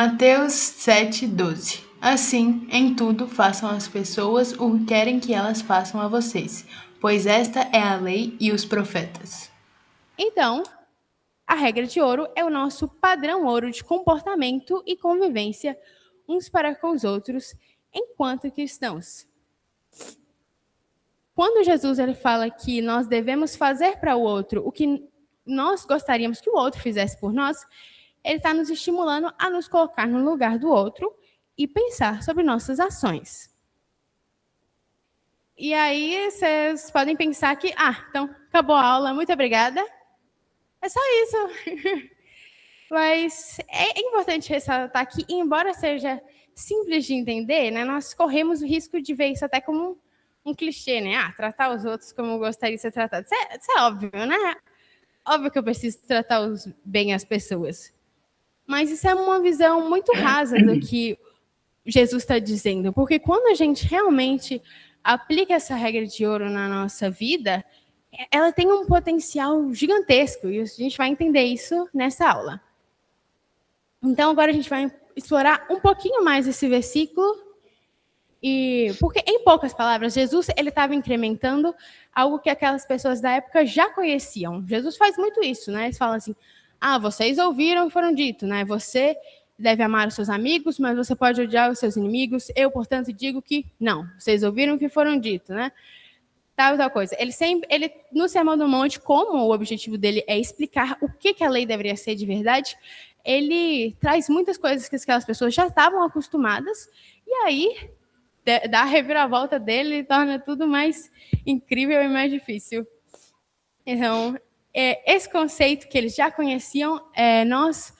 Mateus 7,12. Assim, em tudo, façam às pessoas o que querem que elas façam a vocês, pois esta é a lei e os profetas. Então, a regra de ouro é o nosso padrão ouro de comportamento e convivência uns para com os outros enquanto cristãos. Quando Jesus ele fala que nós devemos fazer para o outro o que nós gostaríamos que o outro fizesse por nós, ele está nos estimulando a nos colocar no lugar do outro e pensar sobre nossas ações. E aí vocês podem pensar que, então, acabou a aula, muito obrigada. É só isso. Mas é importante ressaltar que, embora seja simples de entender, né, nós corremos o risco de ver isso até como um clichê, né? Tratar os outros como eu gostaria de ser tratado. Isso é óbvio, né? Óbvio que eu preciso tratar bem as pessoas. Mas isso é uma visão muito rasa do que Jesus está dizendo. Porque quando a gente realmente aplica essa regra de ouro na nossa vida, ela tem um potencial gigantesco. E a gente vai entender isso nessa aula. Então, agora a gente vai explorar um pouquinho mais esse versículo. Porque, em poucas palavras, Jesus ele estava incrementando algo que aquelas pessoas da época já conheciam. Jesus faz muito isso, né? Eles falam assim, vocês ouviram e foram dito, né? Você deve amar os seus amigos, mas você pode odiar os seus inimigos. Eu, portanto, digo que não. Vocês ouviram o que foram dito, né? Tal coisa. Ele, no Sermão do Monte, como o objetivo dele é explicar o que a lei deveria ser de verdade, ele traz muitas coisas que aquelas pessoas já estavam acostumadas, e aí, da reviravolta dele, ele torna tudo mais incrível e mais difícil. Então, esse conceito que eles já conheciam, nós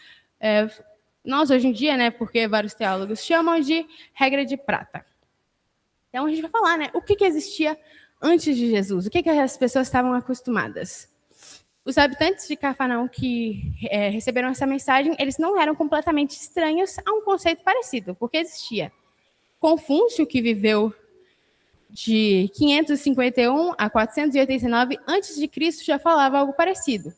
hoje em dia, né, porque vários teólogos chamam de regra de prata. Então, a gente vai falar, né, o que existia antes de Jesus, o que as pessoas estavam acostumadas. Os habitantes de Cafarnaum que receberam essa mensagem, eles não eram completamente estranhos a um conceito parecido, porque existia. Confúcio, que viveu de 551 a 489 a.C., já falava algo parecido.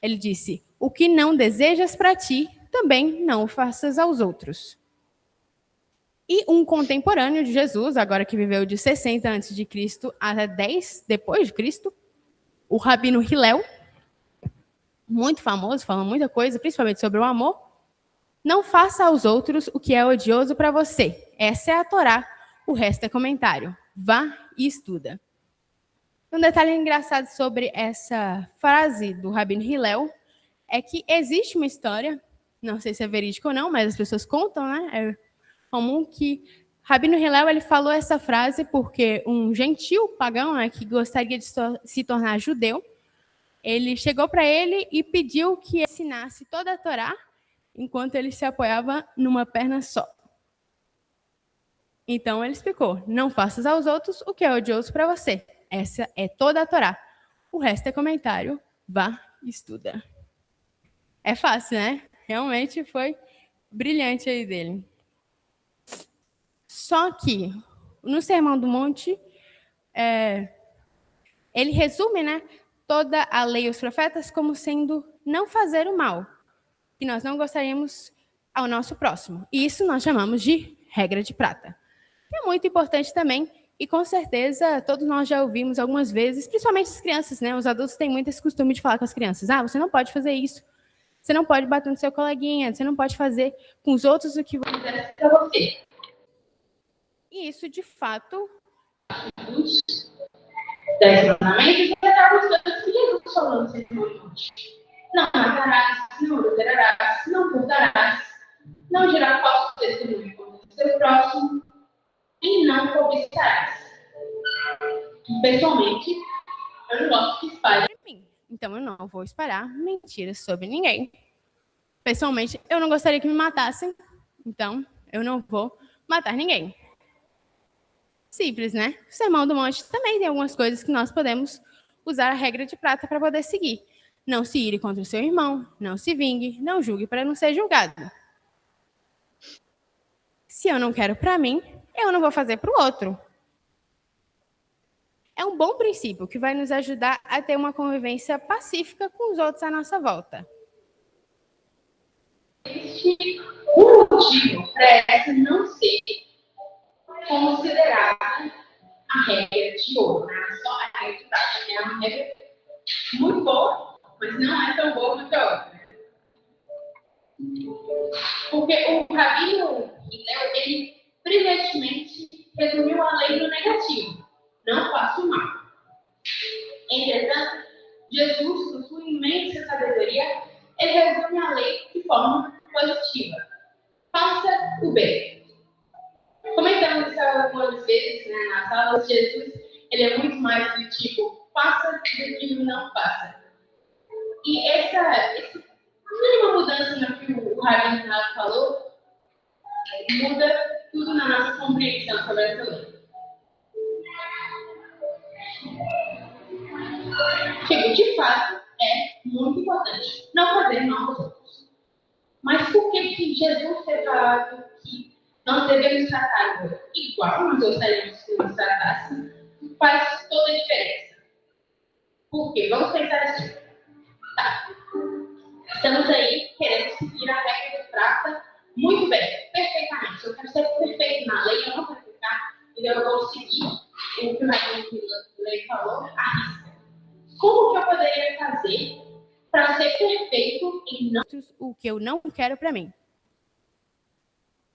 Ele disse, o que não desejas para ti, também não o faças aos outros. E um contemporâneo de Jesus, agora que viveu de 60 a.C. até 10 depois de Cristo, o Rabino Hillel, muito famoso, falando muita coisa, principalmente sobre o amor, não faça aos outros o que é odioso para você. Essa é a Torá, o resto é comentário. Vá e estuda. Um detalhe engraçado sobre essa frase do Rabino Hillel é que existe uma história, não sei se é verídico ou não, mas as pessoas contam, né? É comum que Rabino Hillel ele falou essa frase porque um gentil pagão, né, que gostaria de se tornar judeu, ele chegou para ele e pediu que ensinasse toda a Torá enquanto ele se apoiava numa perna só. Então ele explicou, não faças aos outros o que é odioso para você. Essa é toda a Torá. O resto é comentário. Vá e estuda. É fácil, né? Realmente foi brilhante aí dele. Só que no Sermão do Monte, ele resume, né, toda a lei e os profetas como sendo não fazer o mal, que nós não gostaríamos ao nosso próximo. E isso nós chamamos de regra de prata. É muito importante também, e com certeza todos nós já ouvimos algumas vezes, principalmente as crianças, né? Os adultos têm muito esse costume de falar com as crianças, você não pode fazer isso, você não pode bater no seu coleguinha, você não pode fazer com os outros o que você quiser para você. E isso, de fato, Dez mandamentos e as coisas que Jesus falou no Sermão do Monte. Não matarás, não adulterarás, não furtarás, não dirás falso testemunho contra o seu próximo e não cobiçarás. Pessoalmente, eu não gosto que espalhe. Então, eu não vou espalhar mentiras sobre ninguém. Pessoalmente, eu não gostaria que me matassem, então eu não vou matar ninguém. Simples, né? O Sermão do Monte também tem algumas coisas que nós podemos usar a regra de prata para poder seguir. Não se ire contra o seu irmão, não se vingue, não julgue para não ser julgado. Se eu não quero para mim, eu não vou fazer para o outro. É um bom princípio que vai nos ajudar a ter uma convivência pacífica com os outros à nossa volta. Existe O motivo para essa não ser considerada a regra de ouro, né? Só a regra de prata, é uma regra muito boa, mas não é tão boa quanto a outra. Porque o Rabino Hillel, ele brilhantemente resumiu a lei no negativo. Não faça o mal. Entretanto, Jesus, com sua imensa sabedoria, ele resume a lei de forma positiva. Faça o bem. Comentamos isso algumas vezes, né, nas aulas. Jesus, ele é muito mais do tipo, faça do que não faça. E essa mínima mudança no que o Rabino falou, muda tudo na nossa compreensão sobre essa lei. Tipo, de fato, é muito importante não fazer mal aos outros. Mas por que Jesus tem falado que nós devemos tratar o outro igual nós gostaríamos que nos tratassem? Faz toda a diferença. Por quê? Vamos pensar assim. Tá. Estamos aí querendo seguir a regra de prata muito bem, perfeitamente. Eu quero ser perfeito na lei, eu não vou ficar, então eu vou seguir o que o Rabino falou, a risca. Como que eu poderia fazer para ser perfeito em não... O que eu não quero para mim.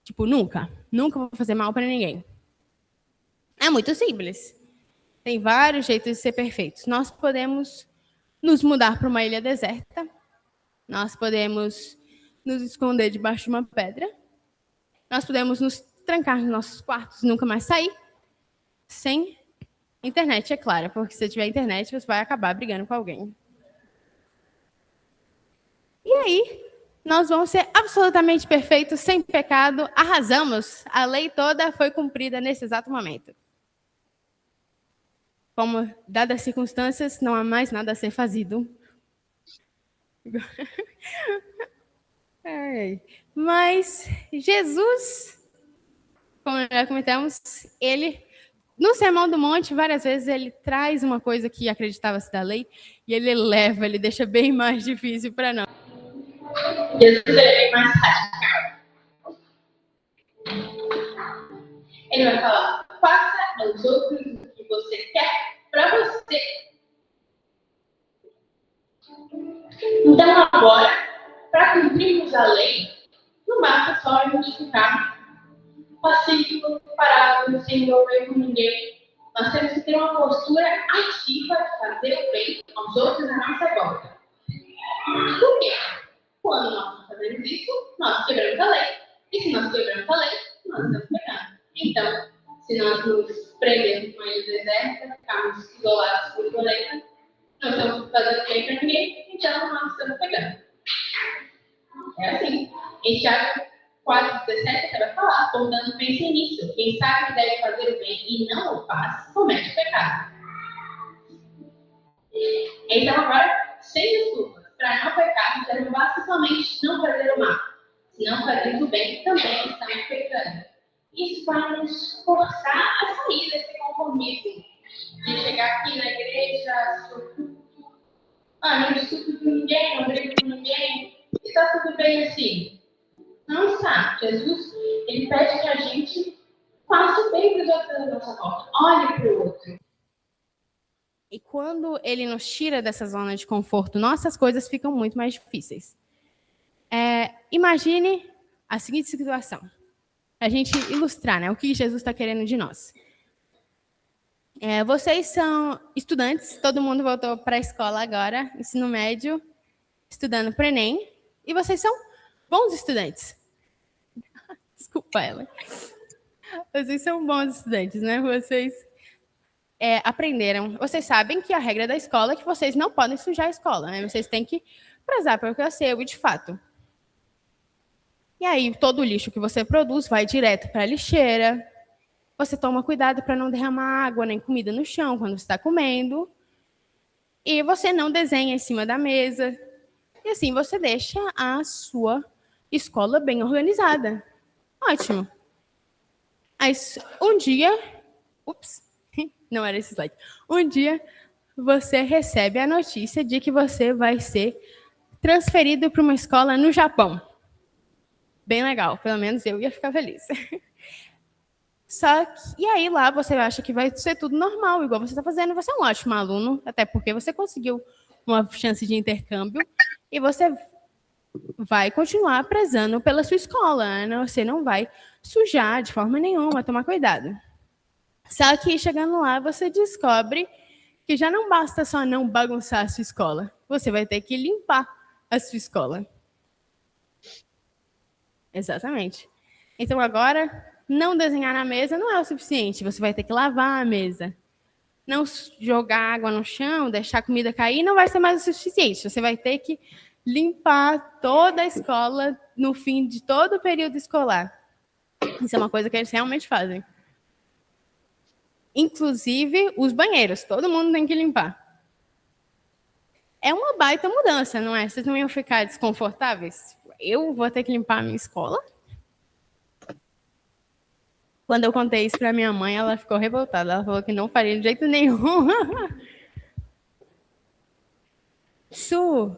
Tipo, nunca vou fazer mal para ninguém. É muito simples. Tem vários jeitos de ser perfeitos. Nós podemos nos mudar para uma ilha deserta. Nós podemos nos esconder debaixo de uma pedra. Nós podemos nos trancar nos nossos quartos e nunca mais sair. Sem internet, é claro. Porque se tiver internet, você vai acabar brigando com alguém. E aí, nós vamos ser absolutamente perfeitos, sem pecado, arrasamos. A lei toda foi cumprida nesse exato momento. Como, dadas as circunstâncias, não há mais nada a ser fazido. Mas Jesus, como já comentamos, ele, no Sermão do Monte, várias vezes ele traz uma coisa que acreditava-se da lei e ele deixa bem mais difícil para nós. Jesus é bem mais radical. Ele vai falar, faça aos outros o que você quer para você. Então agora, para cumprirmos a lei, não basta só a gente ficar pacífico, parado, sem envolver com ninguém. Nós temos que ter uma postura ativa de fazer o bem aos outros à nossa volta. Por quê? Quando nós não fazemos isso, nós quebramos a lei. E se nós quebramos a lei, nós estamos pecando. Então, se nós nos prendemos numa ilha deserta, ficarmos isolados por planeta, não estamos fazendo bem para ninguém, então nós estamos pecando. É assim. Em Tiago 4,17 vai falar, portanto, pensem nisso. Quem sabe que deve fazer o bem e não o faz, comete pecado. Então, agora, sem desculpas, para não pecar, já não basta somente não fazer o mal. Se não fazemos o bem, também estamos pecando. Isso vai nos forçar a sair desse conformismo. De chegar aqui na igreja, não discuto com ninguém, não brigo com ninguém, e está tudo bem assim. Não está. Jesus, ele pede que a gente faça o bem para os outros da nossa volta. Olhe para o outro. E quando ele nos tira dessa zona de conforto, nossas coisas ficam muito mais difíceis. Imagine a seguinte situação. A gente ilustrar, né, o que Jesus está querendo de nós. Vocês são estudantes, todo mundo voltou para a escola agora, ensino médio, estudando para o Enem, e vocês são bons estudantes. Desculpa ela. Vocês são bons estudantes, né? Vocês aprenderam. Vocês sabem que a regra da escola é que vocês não podem sujar a escola, né? Vocês têm que prezar pelo que é seu, e de fato. E aí, todo o lixo que você produz vai direto para a lixeira. Você toma cuidado para não derramar água nem comida no chão quando você está comendo. E você não desenha em cima da mesa. E assim, você deixa a sua escola bem organizada. Ótimo. Mas um dia... Ups, não era esse slide. Um dia, você recebe a notícia de que você vai ser transferido para uma escola no Japão. bem legal. Pelo menos eu ia ficar feliz. Só que, e aí lá você acha que vai ser tudo normal, igual você está fazendo. Você é um ótimo aluno, até porque você conseguiu uma chance de intercâmbio e você vai continuar prezando pela sua escola, né? Você não vai sujar de forma nenhuma, tomar cuidado. Só que chegando lá, você descobre que já não basta só não bagunçar a sua escola. Você vai ter que limpar a sua escola. Exatamente. Então agora, não desenhar na mesa não é o suficiente. Você vai ter que lavar a mesa. Não jogar água no chão, deixar a comida cair, não vai ser mais o suficiente. Você vai ter que limpar toda a escola no fim de todo o período escolar. Isso é uma coisa que eles realmente fazem. Inclusive os banheiros, todo mundo tem que limpar. É uma baita mudança, não é? Vocês não iam ficar desconfortáveis? Eu vou ter que limpar a minha escola? Quando eu contei isso para minha mãe, ela ficou revoltada. Ela falou que não faria de jeito nenhum. Isso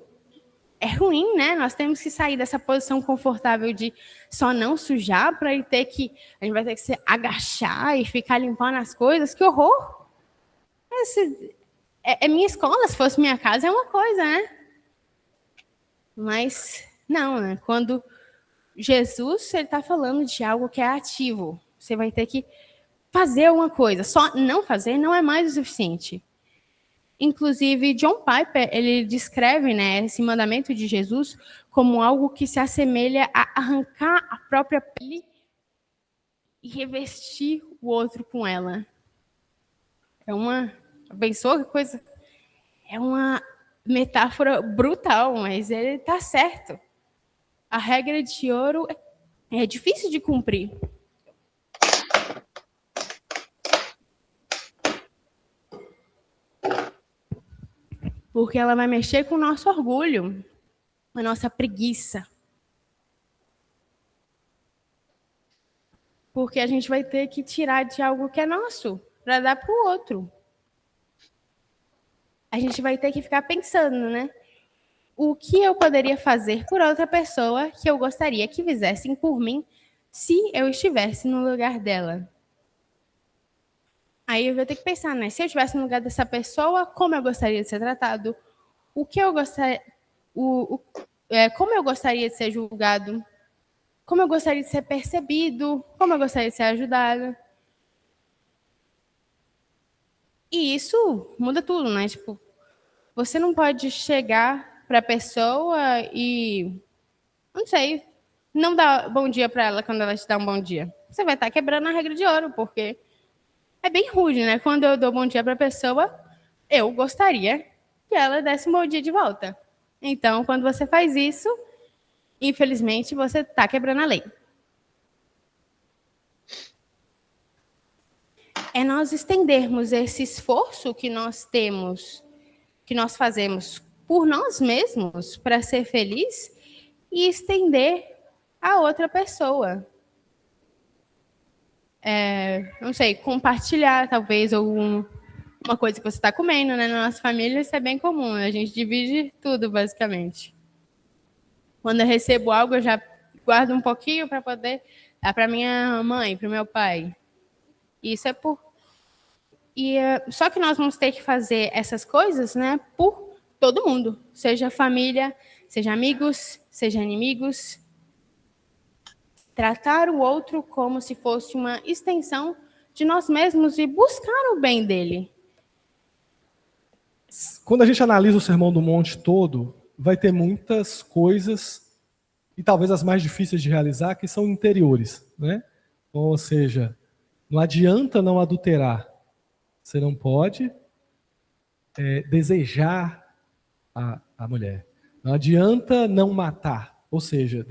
é ruim, né? Nós temos que sair dessa posição confortável de só não sujar para ir ter que... A gente vai ter que se agachar e ficar limpando as coisas. Que horror! É minha escola, se fosse minha casa, é uma coisa, né? Mas não, né? Quando Jesus está falando de algo que é ativo, você vai ter que fazer alguma coisa. Só não fazer não é mais o suficiente. Inclusive, John Piper, ele descreve, né, esse mandamento de Jesus como algo que se assemelha a arrancar a própria pele e revestir o outro com ela. Pensou que coisa? É uma metáfora brutal, mas ele está certo. A regra de ouro é difícil de cumprir. Porque ela vai mexer com o nosso orgulho, a nossa preguiça. Porque a gente vai ter que tirar de algo que é nosso para dar para o outro. A gente vai ter que ficar pensando, né? O que eu poderia fazer por outra pessoa que eu gostaria que fizessem por mim se eu estivesse no lugar dela? Aí eu vou ter que pensar, né? Se eu estivesse no lugar dessa pessoa, como eu gostaria de ser tratado? O que eu gostaria, como eu gostaria de ser julgado? Como eu gostaria de ser percebido? Como eu gostaria de ser ajudado? E isso muda tudo, né? Tipo, você não pode chegar para a pessoa e, não sei, não dar bom dia para ela quando ela te dá um bom dia. Você vai estar quebrando a regra de ouro, porque é bem rude, né? Quando eu dou bom dia para a pessoa, eu gostaria que ela desse um bom dia de volta. Então, quando você faz isso, infelizmente, você está quebrando a lei. É nós estendermos esse esforço que nós temos, que nós fazemos por nós mesmos para ser feliz e estender a outra pessoa. Não sei, compartilhar talvez uma coisa que você está comendo, né? Na nossa família isso é bem comum, a gente divide tudo basicamente. Quando eu recebo algo, eu já guardo um pouquinho para poder dar para minha mãe, para o meu pai. Isso é por... só que nós vamos ter que fazer essas coisas, né, por todo mundo, seja família, seja amigos, seja inimigos. Tratar o outro como se fosse uma extensão de nós mesmos e buscar o bem dele. Quando a gente analisa o Sermão do Monte todo, vai ter muitas coisas, e talvez as mais difíceis de realizar, que são interiores, né? Ou seja, não adianta não adulterar. Você não pode desejar a mulher. Não adianta não matar. Ou seja,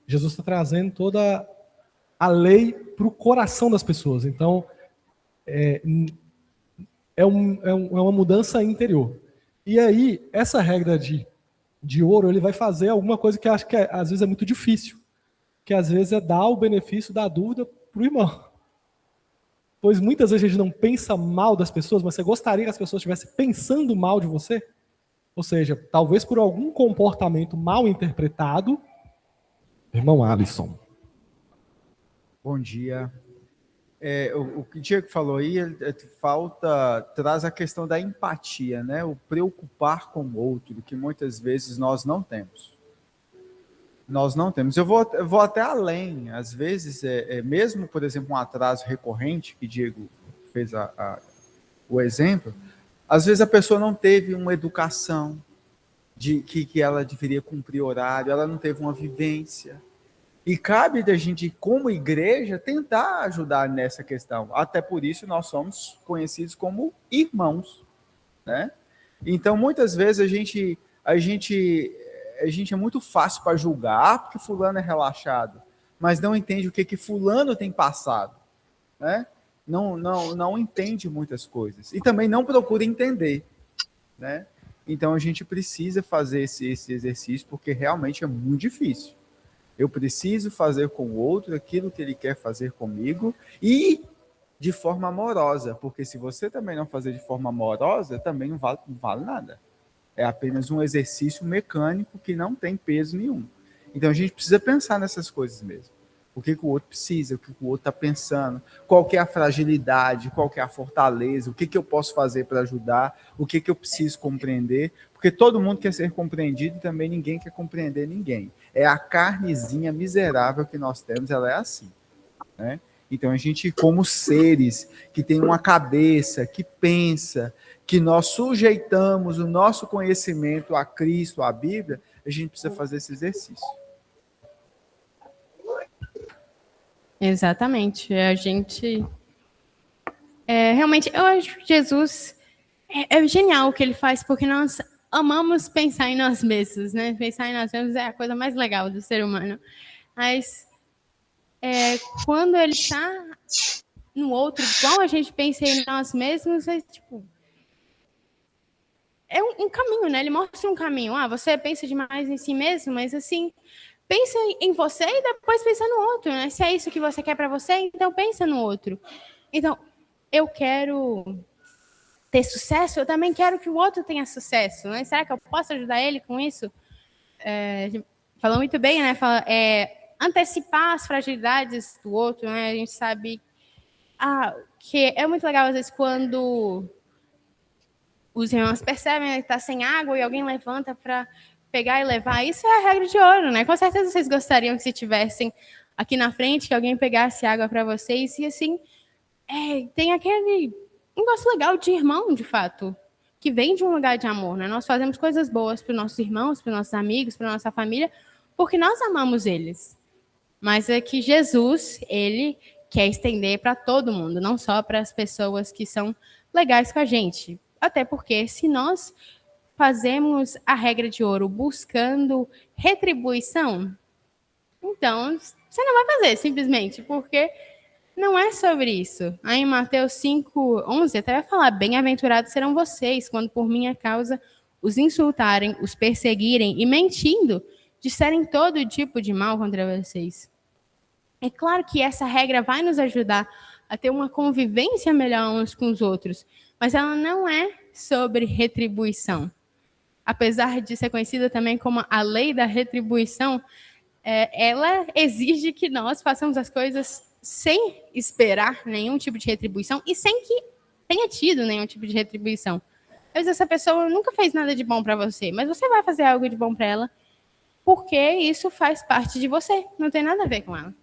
Jesus está trazendo toda a lei para o coração das pessoas. Então, é uma mudança interior. E aí, essa regra de ouro, ele vai fazer alguma coisa que eu acho que às vezes é muito difícil. Que às vezes é dar o benefício da dúvida para o irmão. Pois muitas vezes a gente não pensa mal das pessoas, mas você gostaria que as pessoas estivessem pensando mal de você? Ou seja, talvez por algum comportamento mal interpretado. Irmão Alisson, Bom dia. O que o Diego falou aí, traz a questão da empatia, né? O preocupar com o outro, que muitas vezes nós não temos. Nós não temos. Eu vou até além. Às vezes, mesmo, por exemplo, um atraso recorrente, que Diego fez o exemplo, às vezes a pessoa não teve uma educação de que ela deveria cumprir horário, ela não teve uma vivência. E cabe da gente, como igreja, tentar ajudar nessa questão. Até por isso nós somos conhecidos como irmãos, né? Então, muitas vezes a gente é muito fácil para julgar, porque fulano é relaxado, mas não entende o que fulano tem passado, né? Não entende muitas coisas. E também não procura entender, né? Então, a gente precisa fazer esse exercício, porque realmente é muito difícil. Eu preciso fazer com o outro aquilo que ele quer fazer comigo e de forma amorosa, porque se você também não fazer de forma amorosa, também não vale nada. É apenas um exercício mecânico que não tem peso nenhum. Então a gente precisa pensar nessas coisas mesmo. O que o outro precisa, o que o outro está pensando, qual que é a fragilidade, qual que é a fortaleza, o que eu posso fazer para ajudar, o que eu preciso compreender, porque todo mundo quer ser compreendido e também ninguém quer compreender ninguém. É a carnezinha miserável que nós temos, ela é assim, né? Então a gente, como seres que tem uma cabeça, que pensa, que nós sujeitamos o nosso conhecimento a Cristo, à Bíblia, a gente precisa fazer esse exercício. Exatamente. A gente... realmente, eu acho que Jesus é genial o que ele faz, porque nós amamos pensar em nós mesmos, né? Pensar em nós mesmos é a coisa mais legal do ser humano. Mas quando ele está no outro, igual a gente pensa em nós mesmos, é tipo... É um caminho, né? Ele mostra um caminho. Você pensa demais em si mesmo, mas assim... Pensa em você e depois pensa no outro, né? Se é isso que você quer para você, então pensa no outro. Então, eu quero ter sucesso, eu também quero que o outro tenha sucesso, né? Será que eu posso ajudar ele com isso? Falou muito bem, né? Antecipar as fragilidades do outro, né? A gente sabe que é muito legal, às vezes, quando os irmãos percebem que está sem água e alguém levanta para pegar e levar. Isso é a regra de ouro, né? Com certeza vocês gostariam que se tivessem aqui na frente, que alguém pegasse água para vocês e assim, tem aquele negócio legal de irmão, de fato, que vem de um lugar de amor, né? Nós fazemos coisas boas para os nossos irmãos, para os nossos amigos, para a nossa família, porque nós amamos eles. Mas é que Jesus, ele quer estender para todo mundo, não só para as pessoas que são legais com a gente. Até porque se nós fazemos a regra de ouro buscando retribuição, então você não vai fazer, simplesmente, porque não é sobre isso. Aí em Mateus 5:11 até vai falar, bem-aventurados serão vocês, quando por minha causa os insultarem, os perseguirem e mentindo, disserem todo tipo de mal contra vocês. É claro que essa regra vai nos ajudar a ter uma convivência melhor uns com os outros, mas ela não é sobre retribuição. Apesar de ser conhecida também como a lei da retribuição, ela exige que nós façamos as coisas sem esperar nenhum tipo de retribuição e sem que tenha tido nenhum tipo de retribuição. Às vezes essa pessoa nunca fez nada de bom para você, mas você vai fazer algo de bom para ela porque isso faz parte de você, não tem nada a ver com ela.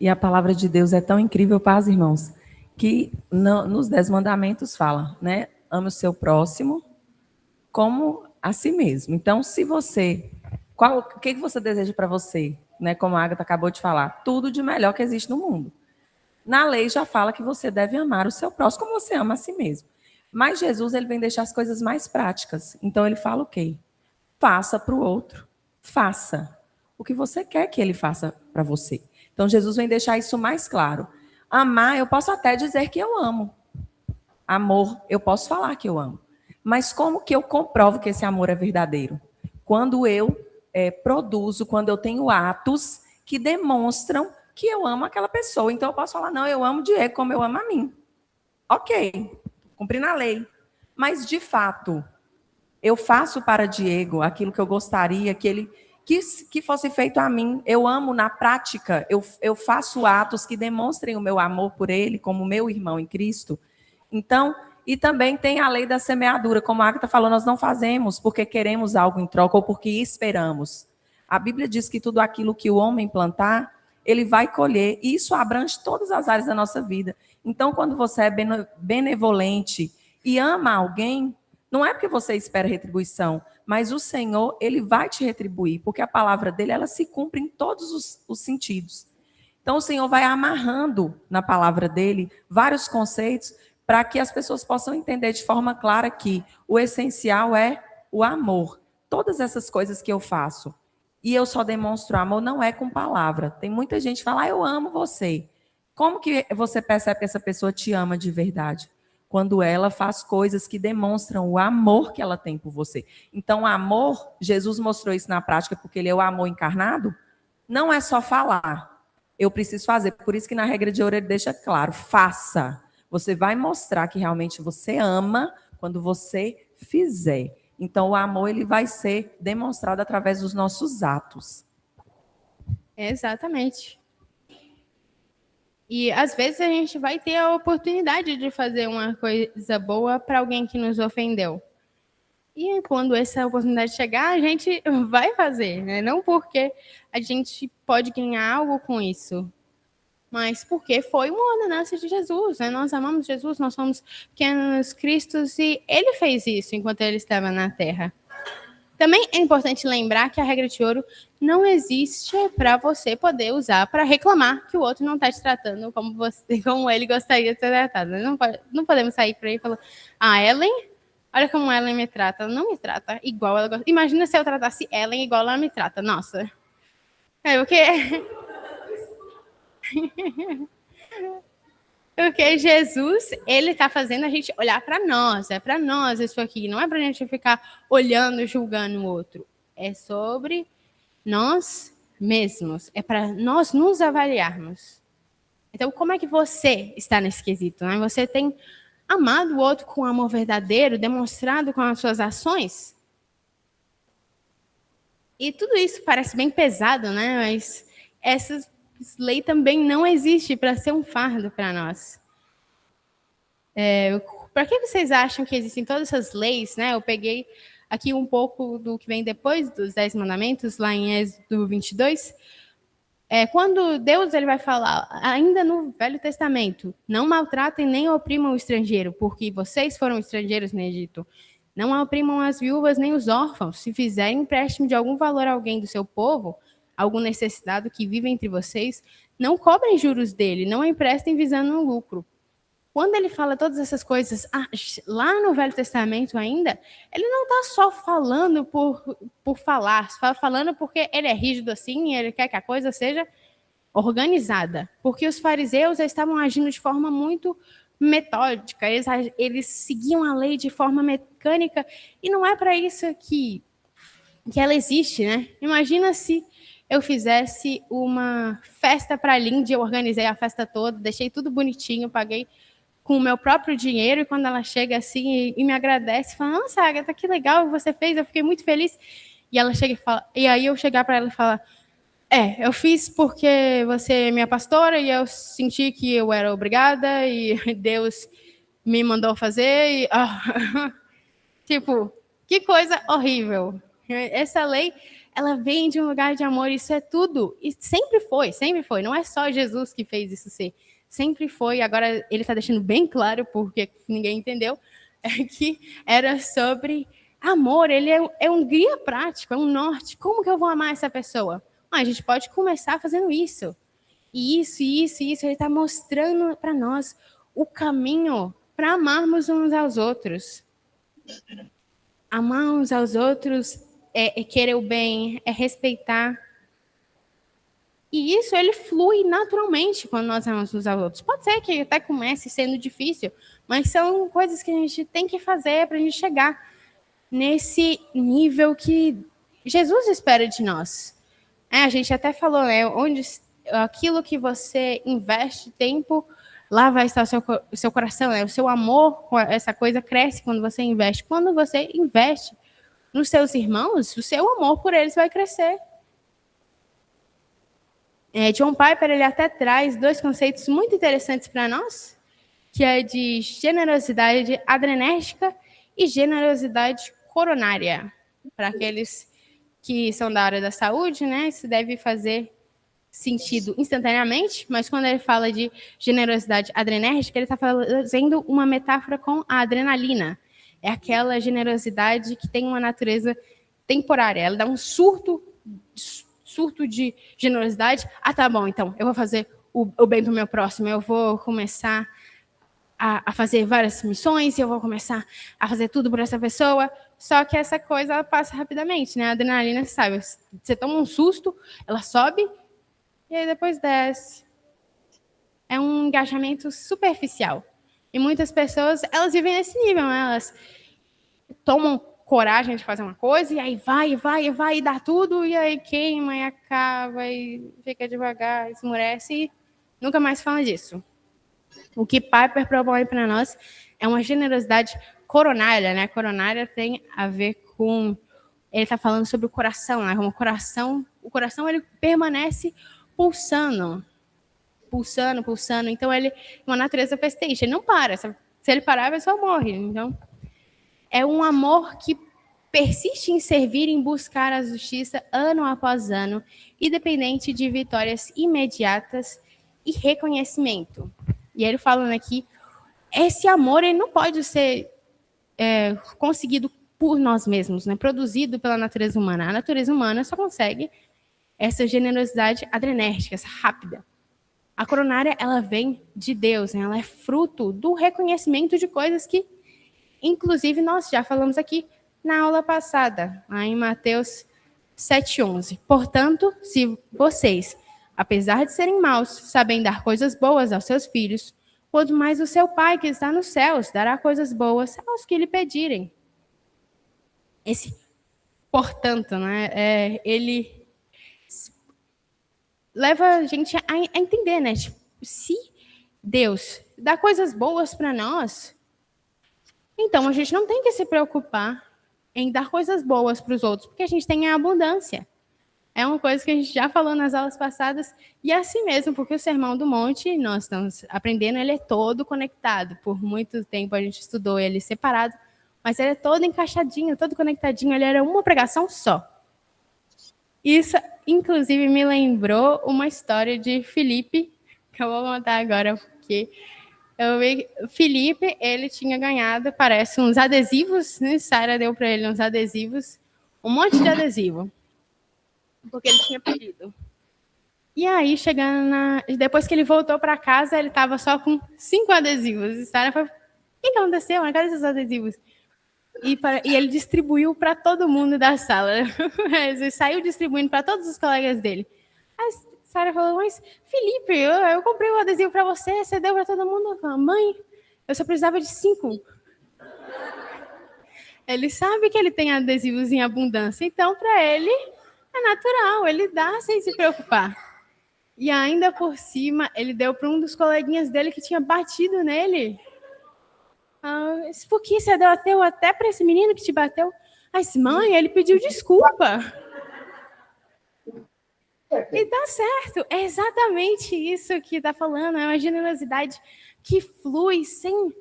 E a palavra de Deus é tão incrível, paz, irmãos, que nos 10 mandamentos fala, né? Ame o seu próximo como a si mesmo. Então, se você... O que você deseja para você? Né? Como a Agatha acabou de falar, tudo de melhor que existe no mundo. Na lei já fala que você deve amar o seu próximo como você ama a si mesmo. Mas Jesus, ele vem deixar as coisas mais práticas. Então, ele fala o quê? Faça para o outro. Faça o que você quer que ele faça para você. Então, Jesus vem deixar isso mais claro. Amar, eu posso até dizer que eu amo. Amor, eu posso falar que eu amo. Mas como que eu comprovo que esse amor é verdadeiro? Quando eu produzo, quando eu tenho atos que demonstram que eu amo aquela pessoa. Então, eu posso falar, não, eu amo o Diego como eu amo a mim. Ok, cumprindo a lei. Mas, de fato, eu faço para Diego aquilo que eu gostaria que que fosse feito a mim. Eu amo na prática, eu faço atos que demonstrem o meu amor por ele, como meu irmão em Cristo. Então, e também tem a lei da semeadura, como a Agatha falou, nós não fazemos porque queremos algo em troca ou porque esperamos. A Bíblia diz que tudo aquilo que o homem plantar, ele vai colher, e isso abrange todas as áreas da nossa vida. Então, quando você é benevolente e ama alguém, não é porque você espera retribuição, mas o Senhor, ele vai te retribuir, porque a palavra dele, ela se cumpre em todos os sentidos. Então, o Senhor vai amarrando na palavra dele vários conceitos para que as pessoas possam entender de forma clara que o essencial é o amor. Todas essas coisas que eu faço, e eu só demonstro amor, não é com palavra. Tem muita gente que fala, eu amo você. Como que você percebe que essa pessoa te ama de verdade? Quando ela faz coisas que demonstram o amor que ela tem por você. Então, o amor, Jesus mostrou isso na prática, porque ele é o amor encarnado, não é só falar. Eu preciso fazer. Por isso que na regra de ouro ele deixa claro, faça. Você vai mostrar que realmente você ama quando você fizer. Então, o amor ele vai ser demonstrado através dos nossos atos. Exatamente. E às vezes a gente vai ter a oportunidade de fazer uma coisa boa para alguém que nos ofendeu. E quando essa oportunidade chegar, a gente vai fazer, né? Não porque a gente pode ganhar algo com isso, mas porque foi uma ordenança de Jesus, né? Nós amamos Jesus, nós somos pequenos cristos e ele fez isso enquanto ele estava na terra. Também é importante lembrar que a regra de ouro não existe para você poder usar para reclamar que o outro não está te tratando como ele gostaria de ser tratado. Não podemos sair por aí e falar, Ellen, olha como Ellen me trata. Ela não me trata igual ela gosta. Imagina se eu tratasse Ellen igual ela me trata. Nossa. O quê? Porque Jesus, ele está fazendo a gente olhar para nós. É para nós isso aqui. Não é para a gente ficar olhando e julgando o outro. É sobre nós mesmos. É para nós nos avaliarmos. Então, como é que você está nesse quesito? Né? Você tem amado o outro com amor verdadeiro, demonstrado com as suas ações? E tudo isso parece bem pesado, né? Mas essa lei também não existe para ser um fardo para nós. Para que vocês acham que existem todas essas leis, né? Eu peguei aqui um pouco do que vem depois dos 10 mandamentos, lá em Êxodo 22. Quando Deus ele vai falar, ainda no Velho Testamento, não maltratem nem oprimam o estrangeiro, porque vocês foram estrangeiros no Egito. Não oprimam as viúvas nem os órfãos. Se fizerem empréstimo de algum valor a alguém do seu povo, algum necessitado que vive entre vocês, não cobrem juros dele, não emprestem visando um lucro. Quando ele fala todas essas coisas, lá no Velho Testamento ainda, ele não está só falando por falar, falando porque ele é rígido assim e ele quer que a coisa seja organizada. Porque os fariseus estavam agindo de forma muito metódica, eles seguiam a lei de forma mecânica, e não é para isso que ela existe, né? Imagina se eu fizesse uma festa para a Lindy, eu organizei a festa toda, deixei tudo bonitinho, paguei com o meu próprio dinheiro, e quando ela chega assim e me agradece, fala, nossa, Agatha, que legal que você fez, eu fiquei muito feliz. E ela chega e fala, e aí eu chegar para ela e falar, eu fiz porque você é minha pastora e eu senti que eu era obrigada e Deus me mandou fazer. Tipo, que coisa horrível. Essa lei, ela vem de um lugar de amor, isso é tudo. E sempre foi. Não é só Jesus que fez isso ser. Sempre foi, agora ele está deixando bem claro, porque ninguém entendeu, que era sobre amor. Ele é um guia prático, é um norte. Como que eu vou amar essa pessoa? A gente pode começar fazendo isso. E isso. Ele está mostrando para nós o caminho para amarmos uns aos outros. Amar uns aos outros é querer o bem, é respeitar. E isso, ele flui naturalmente quando nós amamos uns aos outros. Pode ser que até comece sendo difícil, mas são coisas que a gente tem que fazer para a gente chegar nesse nível que Jesus espera de nós. A gente até falou, né? Onde aquilo que você investe tempo, lá vai estar o seu coração, né? O seu amor com essa coisa cresce quando você investe. Quando você investe nos seus irmãos, o seu amor por eles vai crescer. John Piper ele até traz dois conceitos muito interessantes para nós, que é de generosidade adrenérgica e generosidade coronária. Para aqueles que são da área da saúde, né, isso deve fazer sentido instantaneamente, mas quando ele fala de generosidade adrenérgica, ele está fazendo uma metáfora com a adrenalina. É aquela generosidade que tem uma natureza temporária. Ela dá um surto de generosidade. Ah, tá bom, então eu vou fazer o bem para o meu próximo. Eu vou começar a fazer várias missões, eu vou começar a fazer tudo por essa pessoa. Só que essa coisa ela passa rapidamente, né? A adrenalina, sabe? Você toma um susto, ela sobe e aí depois desce. É um engajamento superficial. E muitas pessoas, elas vivem nesse nível, né? Elas tomam coragem de fazer uma coisa, e aí vai, e dá tudo, e aí queima, e acaba, e fica devagar, esmurece, e nunca mais fala disso. O que Piper propõe para nós é uma generosidade coronária, né? Coronária tem a ver com... Ele está falando sobre o coração, né? Como o coração ele permanece pulsando. Então, ele é uma natureza persistente. Ele não para. Se ele parar, a pessoa morre. Então, é um amor que persiste em servir, em buscar a justiça ano após ano, independente de vitórias imediatas e reconhecimento. E ele falando aqui, esse amor ele não pode ser conseguido por nós mesmos, né? Produzido pela natureza humana. A natureza humana só consegue essa generosidade adrenérgica, essa rápida. A coronária, ela vem de Deus, né? Ela é fruto do reconhecimento de coisas que, inclusive, nós já falamos aqui na aula passada, lá em Mateus 7:11. Portanto, se vocês, apesar de serem maus, sabem dar coisas boas aos seus filhos, quanto mais o seu Pai que está nos céus dará coisas boas aos que lhe pedirem. Esse, portanto, né, ele leva a gente a entender, né? Tipo, se Deus dá coisas boas para nós, então a gente não tem que se preocupar em dar coisas boas para os outros, porque a gente tem a abundância. É uma coisa que a gente já falou nas aulas passadas, e é assim mesmo, porque o Sermão do Monte, nós estamos aprendendo, ele é todo conectado. Por muito tempo a gente estudou ele separado, mas ele é todo encaixadinho, todo conectadinho, ele era uma pregação só. Isso, inclusive, me lembrou uma história de Felipe, que eu vou contar agora, porque eu vi Felipe, ele tinha ganhado, parece, uns adesivos, né? Sara deu para ele uns adesivos, um monte de adesivo, porque ele tinha pedido. E aí, depois que ele voltou para casa, ele estava só com 5 adesivos. E Sara falou, o que aconteceu? Cadê esses adesivos? E ele distribuiu para todo mundo da sala. Ele saiu distribuindo para todos os colegas dele. Aí Sara falou, mas Felipe, eu comprei um adesivo para você, você deu para todo mundo? Falei, mãe, eu só precisava de 5. Ele sabe que ele tem adesivos em abundância, então para ele é natural, ele dá sem se preocupar. E ainda por cima, ele deu para um dos coleguinhas dele que tinha batido nele. Por que você deu até para esse menino que te bateu? Mas, mãe, ele pediu desculpa. E tá certo, é exatamente isso que está falando, é uma generosidade que flui sem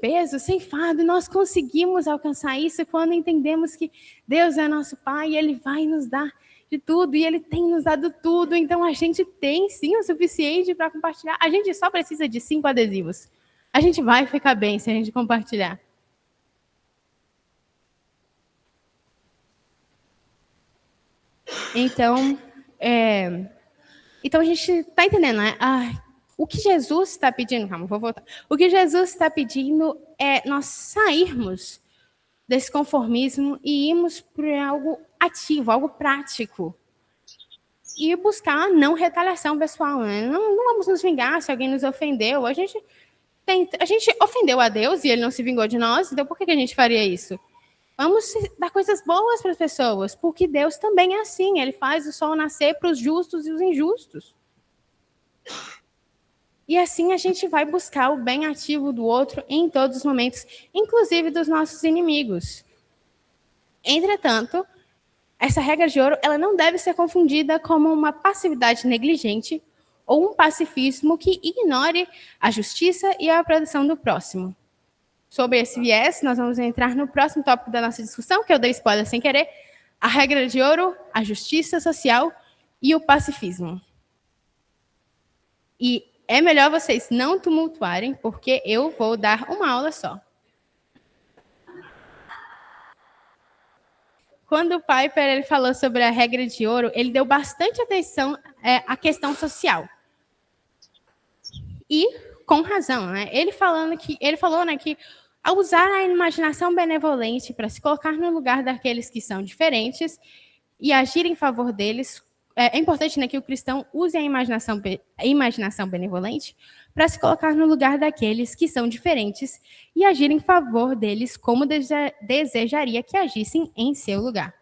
peso, sem fardo, e nós conseguimos alcançar isso quando entendemos que Deus é nosso Pai e Ele vai nos dar de tudo, e Ele tem nos dado tudo, então a gente tem sim o suficiente para compartilhar, a gente só precisa de 5 adesivos. A gente vai ficar bem se a gente compartilhar. Então a gente está entendendo, né? O que Jesus está pedindo, calma, vou voltar. O que Jesus está pedindo é nós sairmos desse conformismo e irmos para algo ativo, algo prático. E buscar a não retaliação pessoal, né? Não vamos nos vingar se alguém nos ofendeu. A gente ofendeu a Deus e Ele não se vingou de nós, então por que a gente faria isso? Vamos dar coisas boas para as pessoas, porque Deus também é assim, Ele faz o sol nascer para os justos e os injustos. E assim a gente vai buscar o bem ativo do outro em todos os momentos, inclusive dos nossos inimigos. Entretanto, essa regra de ouro, ela não deve ser confundida como uma passividade negligente ou um pacifismo que ignore a justiça e a proteção do próximo. Sobre esse viés, nós vamos entrar no próximo tópico da nossa discussão, que eu dei spoiler sem querer, a regra de ouro, a justiça social e o pacifismo. E é melhor vocês não tumultuarem, porque eu vou dar uma aula só. Quando o Piper ele falou sobre a regra de ouro, ele deu bastante atenção à questão social. E com razão, né? Ele falou, né, que ao usar a imaginação benevolente para se colocar no lugar daqueles que são diferentes e agir em favor deles, é importante, né, que o cristão use a imaginação benevolente para se colocar no lugar daqueles que são diferentes e agir em favor deles como desejaria que agissem em seu lugar.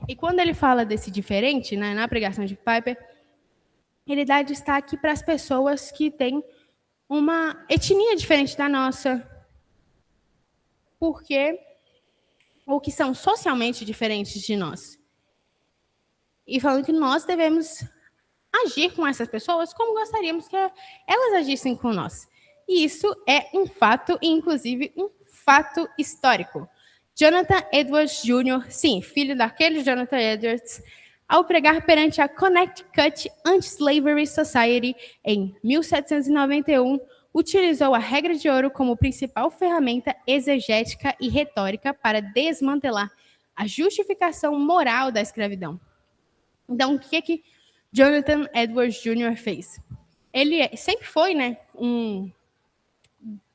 E quando ele fala desse diferente, né, na pregação de Piper, ele dá destaque para as pessoas que têm uma etnia diferente da nossa, ou que são socialmente diferentes de nós. E falando que nós devemos agir com essas pessoas como gostaríamos que elas agissem com nós. E isso é um fato, e inclusive um fato histórico. Jonathan Edwards Jr., sim, filho daquele Jonathan Edwards, ao pregar perante a Connecticut Anti-Slavery Society em 1791, utilizou a regra de ouro como principal ferramenta exegética e retórica para desmantelar a justificação moral da escravidão. Então, o que Jonathan Edwards Jr. fez? Ele sempre foi, né, um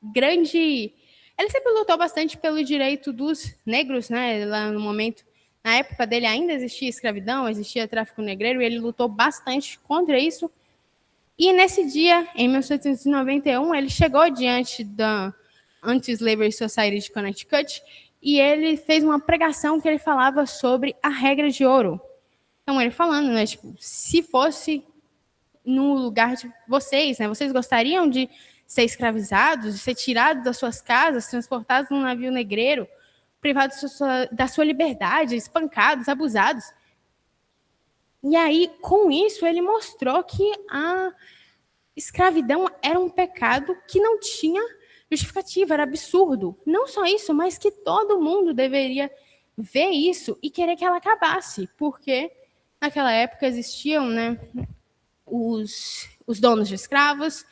grande... Ele sempre lutou bastante pelo direito dos negros, né, lá no momento. Na época dele ainda existia escravidão, existia tráfico negreiro, e ele lutou bastante contra isso. E nesse dia, em 1791, ele chegou diante da Anti-Slavery Society de Connecticut e ele fez uma pregação que ele falava sobre a regra de ouro. Então, ele falando, né, tipo, se fosse no lugar de vocês, né, vocês gostariam de ser escravizados, de ser tirados das suas casas, transportados num navio negreiro, privados da sua liberdade, espancados, abusados? E aí, com isso, ele mostrou que a escravidão era um pecado que não tinha justificativa, era absurdo. Não só isso, mas que todo mundo deveria ver isso e querer que ela acabasse, porque naquela época existiam, né, os donos de escravos,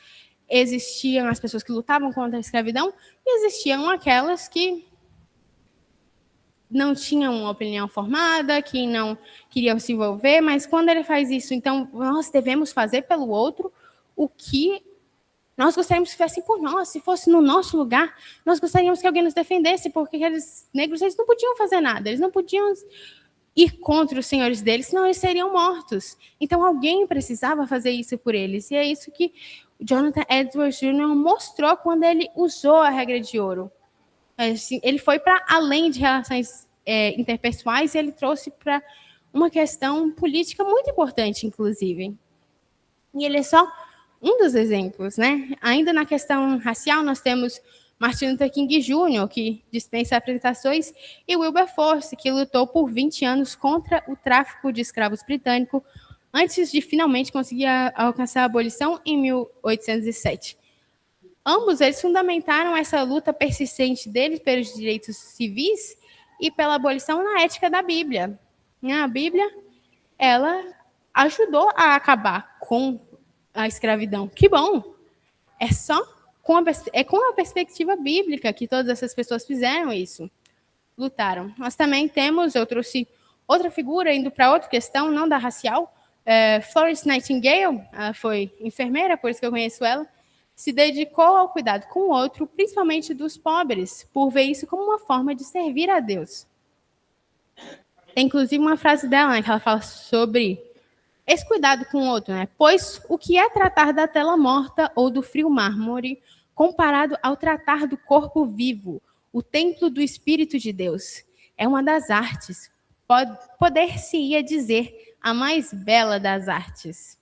existiam as pessoas que lutavam contra a escravidão e existiam aquelas que não tinham uma opinião formada, que não queriam se envolver, mas quando ele faz isso, então nós devemos fazer pelo outro o que nós gostaríamos que fizessem por nós. Se fosse no nosso lugar, nós gostaríamos que alguém nos defendesse, porque aqueles negros eles não podiam fazer nada, eles não podiam ir contra os senhores deles, senão eles seriam mortos. Então alguém precisava fazer isso por eles, e é isso que Jonathan Edwards Jr. mostrou quando ele usou a regra de ouro. Assim, ele foi para além de relações interpessoais e ele trouxe para uma questão política muito importante, inclusive. E ele é só um dos exemplos, né? Ainda na questão racial, nós temos Martin Luther King Jr., que dispensa apresentações, e Wilberforce, que lutou por 20 anos contra o tráfico de escravos britânico, antes de finalmente conseguir alcançar a abolição em 1807. Ambos eles fundamentaram essa luta persistente deles pelos direitos civis e pela abolição na ética da Bíblia. A Bíblia, ela ajudou a acabar com a escravidão. Que bom! É só com a perspectiva bíblica que todas essas pessoas fizeram isso. Lutaram. Nós também temos, eu trouxe outra figura, indo para outra questão, não da racial, Florence Nightingale, ela foi enfermeira, por isso que eu conheço ela, se dedicou ao cuidado com o outro, principalmente dos pobres, por ver isso como uma forma de servir a Deus. Tem, inclusive, uma frase dela, né, que ela fala sobre esse cuidado com o outro, né? Pois o que é tratar da tela morta ou do frio mármore, comparado ao tratar do corpo vivo, o templo do Espírito de Deus, é uma das artes, poder-se-ia dizer a mais bela das artes.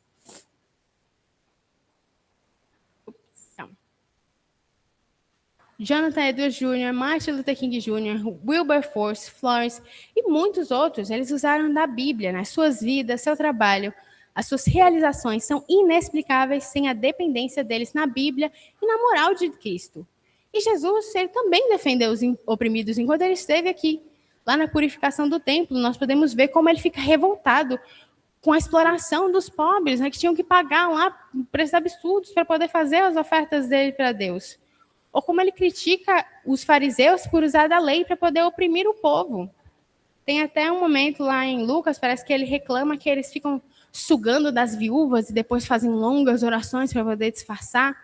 Jonathan Edwards Jr., Martin Luther King Jr., Wilberforce, Florence e muitos outros, eles usaram da Bíblia nas suas vidas, seu trabalho. As suas realizações são inexplicáveis sem a dependência deles na Bíblia e na moral de Cristo. E Jesus, ele também defendeu os oprimidos enquanto ele esteve aqui. Lá na purificação do templo, nós podemos ver como ele fica revoltado com a exploração dos pobres, né, que tinham que pagar lá preços absurdos para poder fazer as ofertas dele para Deus. Ou como ele critica os fariseus por usar da lei para poder oprimir o povo. Tem até um momento lá em Lucas, parece que ele reclama que eles ficam sugando das viúvas e depois fazem longas orações para poder disfarçar.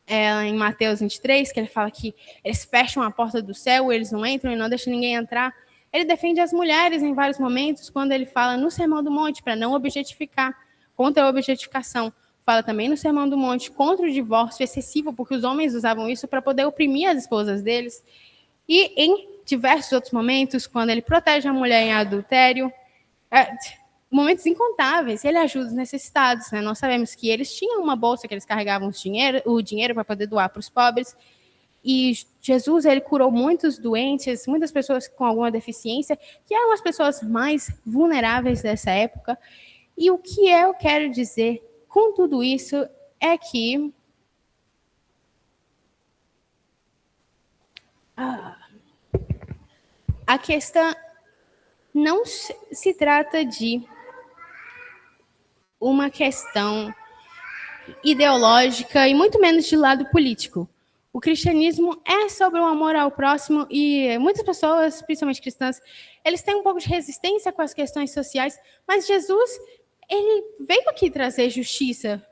Em Mateus 23, que ele fala que eles fecham a porta do céu, eles não entram e não deixam ninguém entrar. Ele defende as mulheres em vários momentos, quando ele fala no Sermão do Monte, para não objetificar, contra a objetificação. Fala também no Sermão do Monte contra o divórcio excessivo, porque os homens usavam isso para poder oprimir as esposas deles. E em diversos outros momentos, quando ele protege a mulher em adultério, momentos incontáveis, ele ajuda os necessitados. Né? Nós sabemos que eles tinham uma bolsa que eles carregavam o dinheiro para poder doar para os pobres. E Jesus, ele curou muitos doentes, muitas pessoas com alguma deficiência, que eram as pessoas mais vulneráveis dessa época. E o que eu quero dizer com tudo isso é que a questão não se trata de uma questão ideológica e muito menos de lado político. O cristianismo é sobre o amor ao próximo e muitas pessoas, principalmente cristãs, eles têm um pouco de resistência com as questões sociais, mas Jesus, ele veio aqui trazer justiça.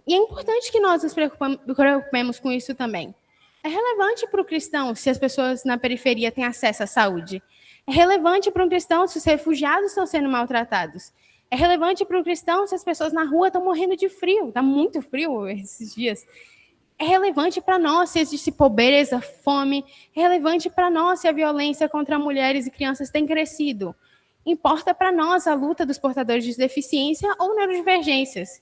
E é importante que nós nos preocupemos com isso também. É relevante para o cristão se as pessoas na periferia têm acesso à saúde. É relevante para um cristão se os refugiados estão sendo maltratados. É relevante para um cristão se as pessoas na rua estão morrendo de frio. Está muito frio esses dias. É relevante para nós se existe pobreza, fome. É relevante para nós se a violência contra mulheres e crianças tem crescido. Importa para nós a luta dos portadores de deficiência ou neurodivergências.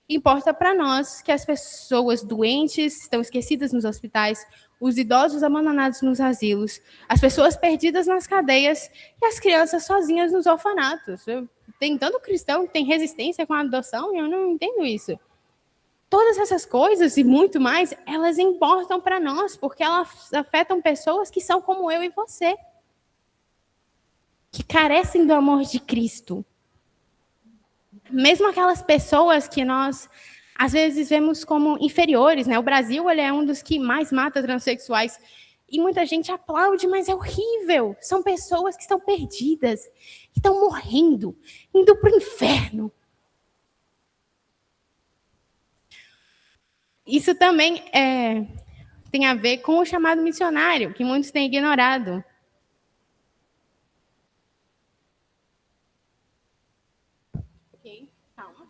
Importa para nós que as pessoas doentes estão esquecidas nos hospitais, os idosos abandonados nos asilos, as pessoas perdidas nas cadeias e as crianças sozinhas nos orfanatos. Tem tanto cristão que tem resistência com a adoção e eu não entendo isso. Todas essas coisas e muito mais, elas importam para nós, porque elas afetam pessoas que são como eu e você, que carecem do amor de Cristo. Mesmo aquelas pessoas que nós, às vezes, vemos como inferiores, né? O Brasil, ele é um dos que mais mata transexuais. E muita gente aplaude, mas é horrível. São pessoas que estão perdidas, que estão morrendo, indo para o inferno. Isso também tem a ver com o chamado missionário, que muitos têm ignorado. Ok, calma.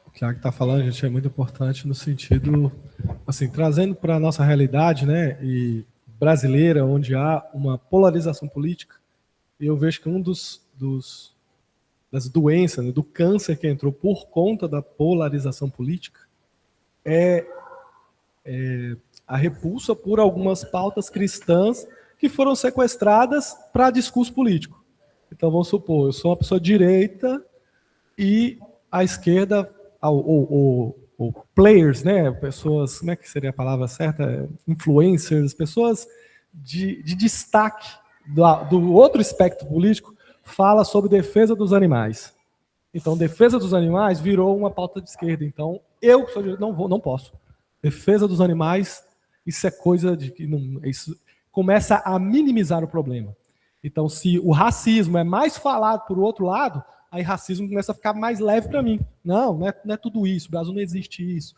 O que a está falando, gente, é muito importante no sentido, assim, trazendo para a nossa realidade, né, e brasileira, onde há uma polarização política, e eu vejo que das doenças, né, do câncer que entrou por conta da polarização política, é a repulsa por algumas pautas cristãs que foram sequestradas para discurso político. Então, vamos supor, eu sou uma pessoa direita e a esquerda, ou players, né, pessoas, como é que seria a palavra certa? Influencers, pessoas de destaque do outro espectro político, fala sobre defesa dos animais. Então, defesa dos animais virou uma pauta de esquerda. Então, eu que sou direito, não posso. Defesa dos animais, isso é coisa de que isso começa a minimizar o problema. Então, se o racismo é mais falado por outro lado, aí racismo começa a ficar mais leve para mim. Não é tudo isso, o Brasil não existe isso.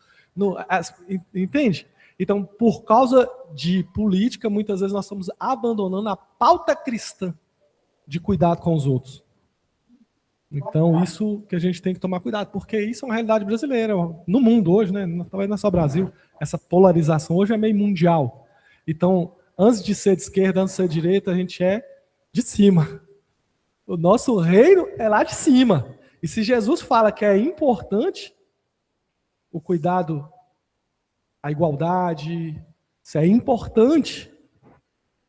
Entende? Então, por causa de política, muitas vezes nós estamos abandonando a pauta cristã de cuidado com os outros. Então, isso que a gente tem que tomar cuidado, porque isso é uma realidade brasileira. No mundo hoje, né? Talvez não é só Brasil, essa polarização hoje é meio mundial. Então, antes de ser de esquerda, antes de ser de direita, a gente é de cima. O nosso reino é lá de cima. E se Jesus fala que é importante o cuidado, a igualdade, se é importante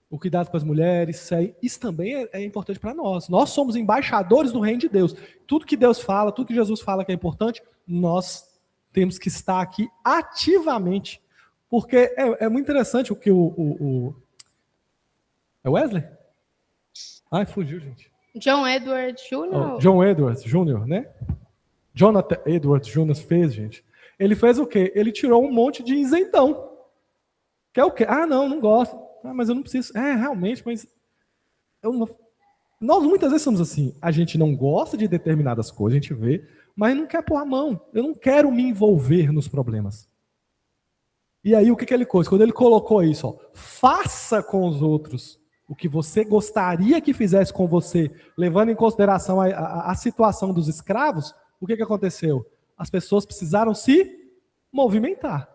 o cuidado com as mulheres, isso também é importante para nós. Nós somos embaixadores do reino de Deus. Tudo que Deus fala, tudo que Jesus fala que é importante, nós temos que estar aqui ativamente. Porque é muito interessante o que É Wesley? Ai, fugiu, gente. John Edward Jr.? John Edwards Jr., né? Jonathan Edwards Jr. fez, gente. Ele fez o quê? Ele tirou um monte de isentão. Que é o quê? Ah, não gosto. Ah, mas eu não preciso. Realmente, mas eu não... Nós muitas vezes somos assim. A gente não gosta de determinadas coisas, a gente vê, mas não quer pôr a mão. Eu não quero me envolver nos problemas. E aí, o que ele pôs? Quando ele colocou isso, ó, faça com os outros o que você gostaria que fizesse com você, levando em consideração a situação dos escravos, o que aconteceu? As pessoas precisaram se movimentar.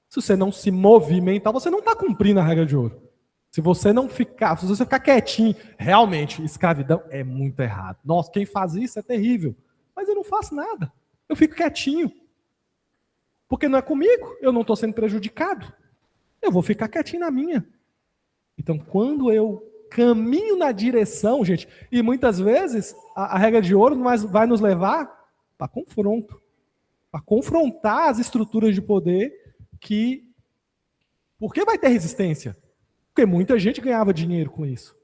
Se você não se movimentar, você não está cumprindo a regra de ouro. Se você ficar quietinho, realmente, escravidão é muito errado. Nossa, quem faz isso é terrível. Mas eu não faço nada. Eu fico quietinho. Porque não é comigo, eu não estou sendo prejudicado. Eu vou ficar quietinho na minha. Então, quando eu caminho na direção, gente, e muitas vezes a regra de ouro vai nos levar para confronto. Para confrontar as estruturas de poder que... Por que vai ter resistência? Porque muita gente ganhava dinheiro com isso.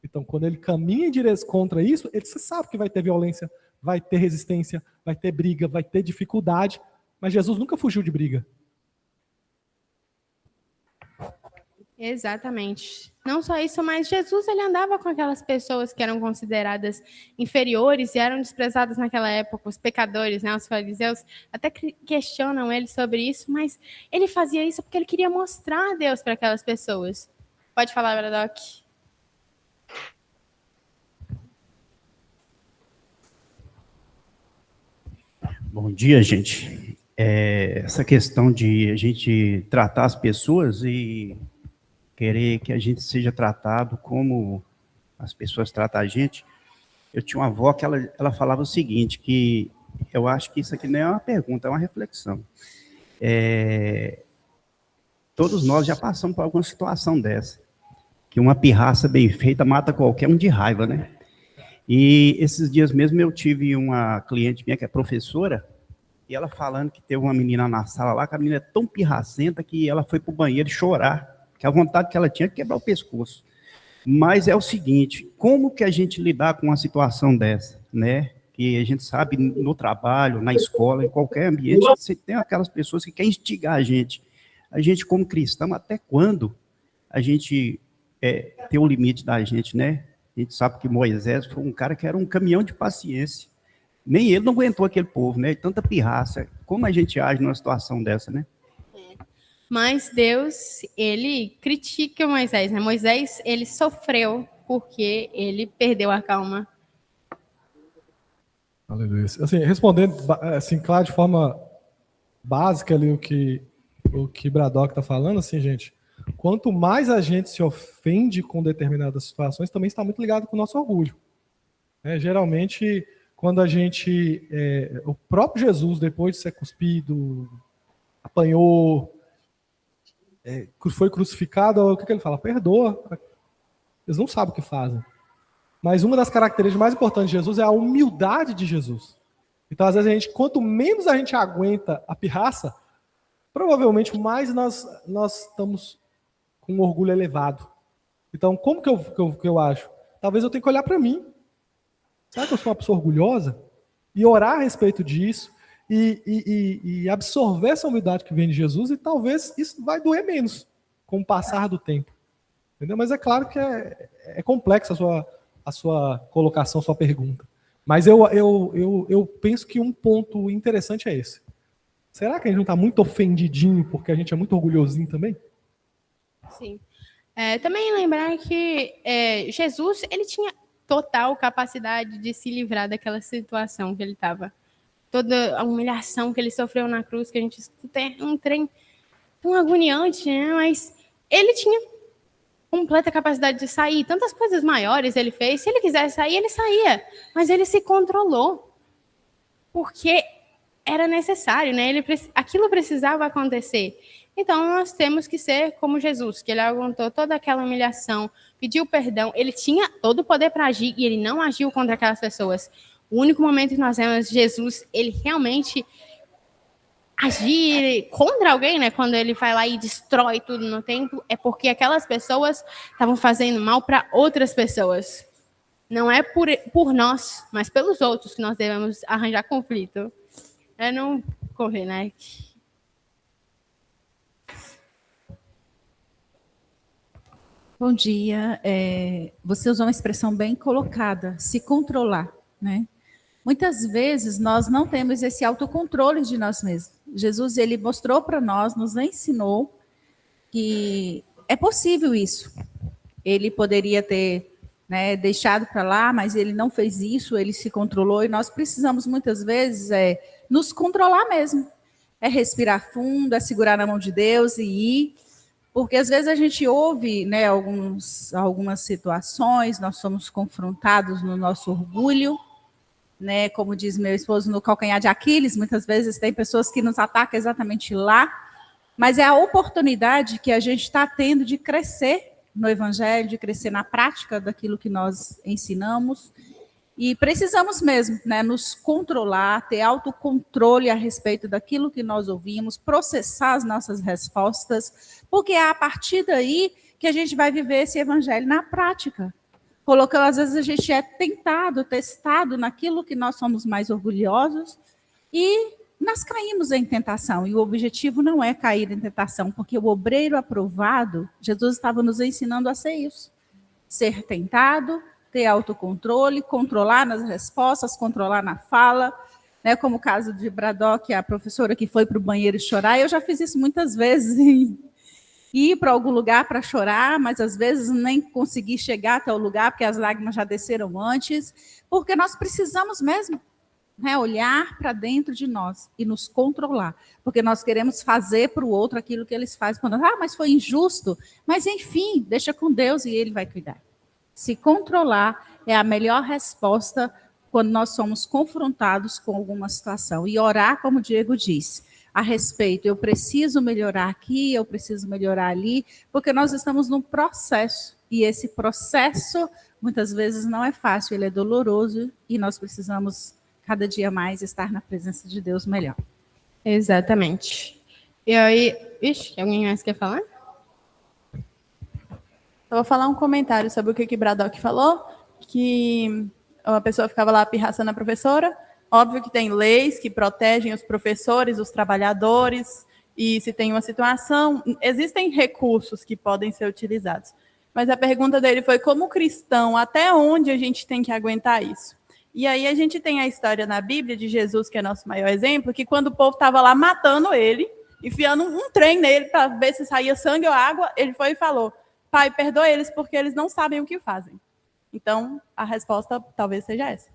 Então, quando ele caminha em direção contra isso, você sabe que vai ter violência, vai ter resistência, vai ter briga, vai ter dificuldade. Mas Jesus nunca fugiu de briga. Exatamente. Não só isso, mas Jesus ele andava com aquelas pessoas que eram consideradas inferiores e eram desprezadas naquela época, os pecadores, né, os fariseus, até questionam ele sobre isso, mas ele fazia isso porque ele queria mostrar Deus para aquelas pessoas. Pode falar, Bradock. Bom dia, gente. Essa questão de a gente tratar as pessoas e querer que a gente seja tratado como as pessoas tratam a gente. Eu tinha uma avó que ela falava o seguinte, que eu acho que isso aqui não é uma pergunta, é uma reflexão. Todos nós já passamos por alguma situação dessa, que uma pirraça bem feita mata qualquer um de raiva, né? E esses dias mesmo eu tive uma cliente minha que é professora, e ela falando que teve uma menina na sala lá, que a menina é tão pirracenta que ela foi para o banheiro chorar, que a vontade que ela tinha de quebrar o pescoço. Mas é o seguinte, como que a gente lidar com uma situação dessa, né? Que a gente sabe no trabalho, na escola, em qualquer ambiente, você tem aquelas pessoas que querem instigar a gente. A gente, como cristão, até quando a gente tem o limite da gente, né? A gente sabe que Moisés foi um cara que era um caminhão de paciência. Nem ele não aguentou aquele povo, né? Tanta pirraça. Como a gente age numa situação dessa, né? Mas Deus, ele critica Moisés, né? Moisés, ele sofreu porque ele perdeu a calma. Aleluia. Assim, respondendo, assim, claro, de forma básica ali o que Bradock está falando, assim, gente, quanto mais a gente se ofende com determinadas situações, também está muito ligado com o nosso orgulho. Geralmente, quando a gente... o próprio Jesus, depois de ser cuspido, apanhou, foi crucificado, o que ele fala? Perdoa. Eles não sabem o que fazem. Mas uma das características mais importantes de Jesus é a humildade de Jesus. Então, às vezes, quanto menos a gente aguenta a pirraça, provavelmente mais nós estamos com um orgulho elevado. Então, como que eu acho? Talvez eu tenha que olhar para mim. Será que eu sou uma pessoa orgulhosa? E orar a respeito disso, e absorver essa humildade que vem de Jesus, e talvez isso vai doer menos com o passar do tempo. Entendeu? Mas é claro que é complexa a sua colocação, a sua pergunta. Mas eu penso que um ponto interessante é esse. Será que a gente não está muito ofendidinho porque a gente é muito orgulhosinho também? Sim. Também lembrar que Jesus, ele tinha total capacidade de se livrar daquela situação que ele estava. Toda a humilhação que ele sofreu na cruz, que a gente escuta, um trem tão agoniante, né? Mas ele tinha completa capacidade de sair. Tantas coisas maiores ele fez. Se ele quisesse sair, ele saía. Mas ele se controlou. Porque era necessário, né? Aquilo precisava acontecer. Então, nós temos que ser como Jesus, que ele aguentou toda aquela humilhação, pediu perdão. Ele tinha todo o poder para agir e ele não agiu contra aquelas pessoas. O único momento que nós vemos Jesus, ele realmente agir contra alguém, né? Quando ele vai lá e destrói tudo no templo, é porque aquelas pessoas estavam fazendo mal para outras pessoas. Não é por nós, mas pelos outros que nós devemos arranjar conflito. É não correr, né? Bom dia. Você usou uma expressão bem colocada, se controlar, né? Muitas vezes nós não temos esse autocontrole de nós mesmos. Jesus, ele mostrou para nós, nos ensinou que é possível isso. Ele poderia ter, né, deixado para lá, mas ele não fez isso, ele se controlou e nós precisamos muitas vezes nos controlar mesmo. É respirar fundo, é segurar na mão de Deus e ir. Porque às vezes a gente ouve, né, algumas situações, nós somos confrontados no nosso orgulho, né, como diz meu esposo, no calcanhar de Aquiles, muitas vezes tem pessoas que nos atacam exatamente lá, mas é a oportunidade que a gente está tendo de crescer no Evangelho, de crescer na prática daquilo que nós ensinamos, e precisamos mesmo, né, nos controlar, ter autocontrole a respeito daquilo que nós ouvimos, processar as nossas respostas, porque é a partir daí que a gente vai viver esse evangelho na prática. Colocando, às vezes a gente é tentado, testado naquilo que nós somos mais orgulhosos e nós caímos em tentação. E o objetivo não é cair em tentação, porque o obreiro aprovado, Jesus estava nos ensinando a ser isso. Ser tentado, ter autocontrole, controlar nas respostas, controlar na fala, né? Como o caso de Braddock, a professora que foi para o banheiro chorar. Eu já fiz isso muitas vezes, ir para algum lugar para chorar, mas às vezes nem consegui chegar até o lugar, porque as lágrimas já desceram antes, porque nós precisamos mesmo, né, olhar para dentro de nós e nos controlar, porque nós queremos fazer para o outro aquilo que eles fazem, quando, mas foi injusto, mas enfim, deixa com Deus e Ele vai cuidar. Se controlar é a melhor resposta quando nós somos confrontados com alguma situação. E orar, como o Diego disse, a respeito, eu preciso melhorar aqui, eu preciso melhorar ali, porque nós estamos num processo. E esse processo, muitas vezes, não é fácil, ele é doloroso, e nós precisamos, cada dia mais, estar na presença de Deus melhor. Exatamente. E aí, alguém mais quer falar? Eu vou falar um comentário sobre o que Braddock falou, que uma pessoa ficava lá pirraçando a professora. Óbvio que tem leis que protegem os professores, os trabalhadores, e se tem uma situação, existem recursos que podem ser utilizados. Mas a pergunta dele foi, como cristão, até onde a gente tem que aguentar isso? E aí a gente tem a história na Bíblia de Jesus, que é nosso maior exemplo, que quando o povo estava lá matando ele, enfiando um trem nele para ver se saía sangue ou água, ele foi e falou, Pai, perdoa eles porque eles não sabem o que fazem. Então, a resposta talvez seja essa.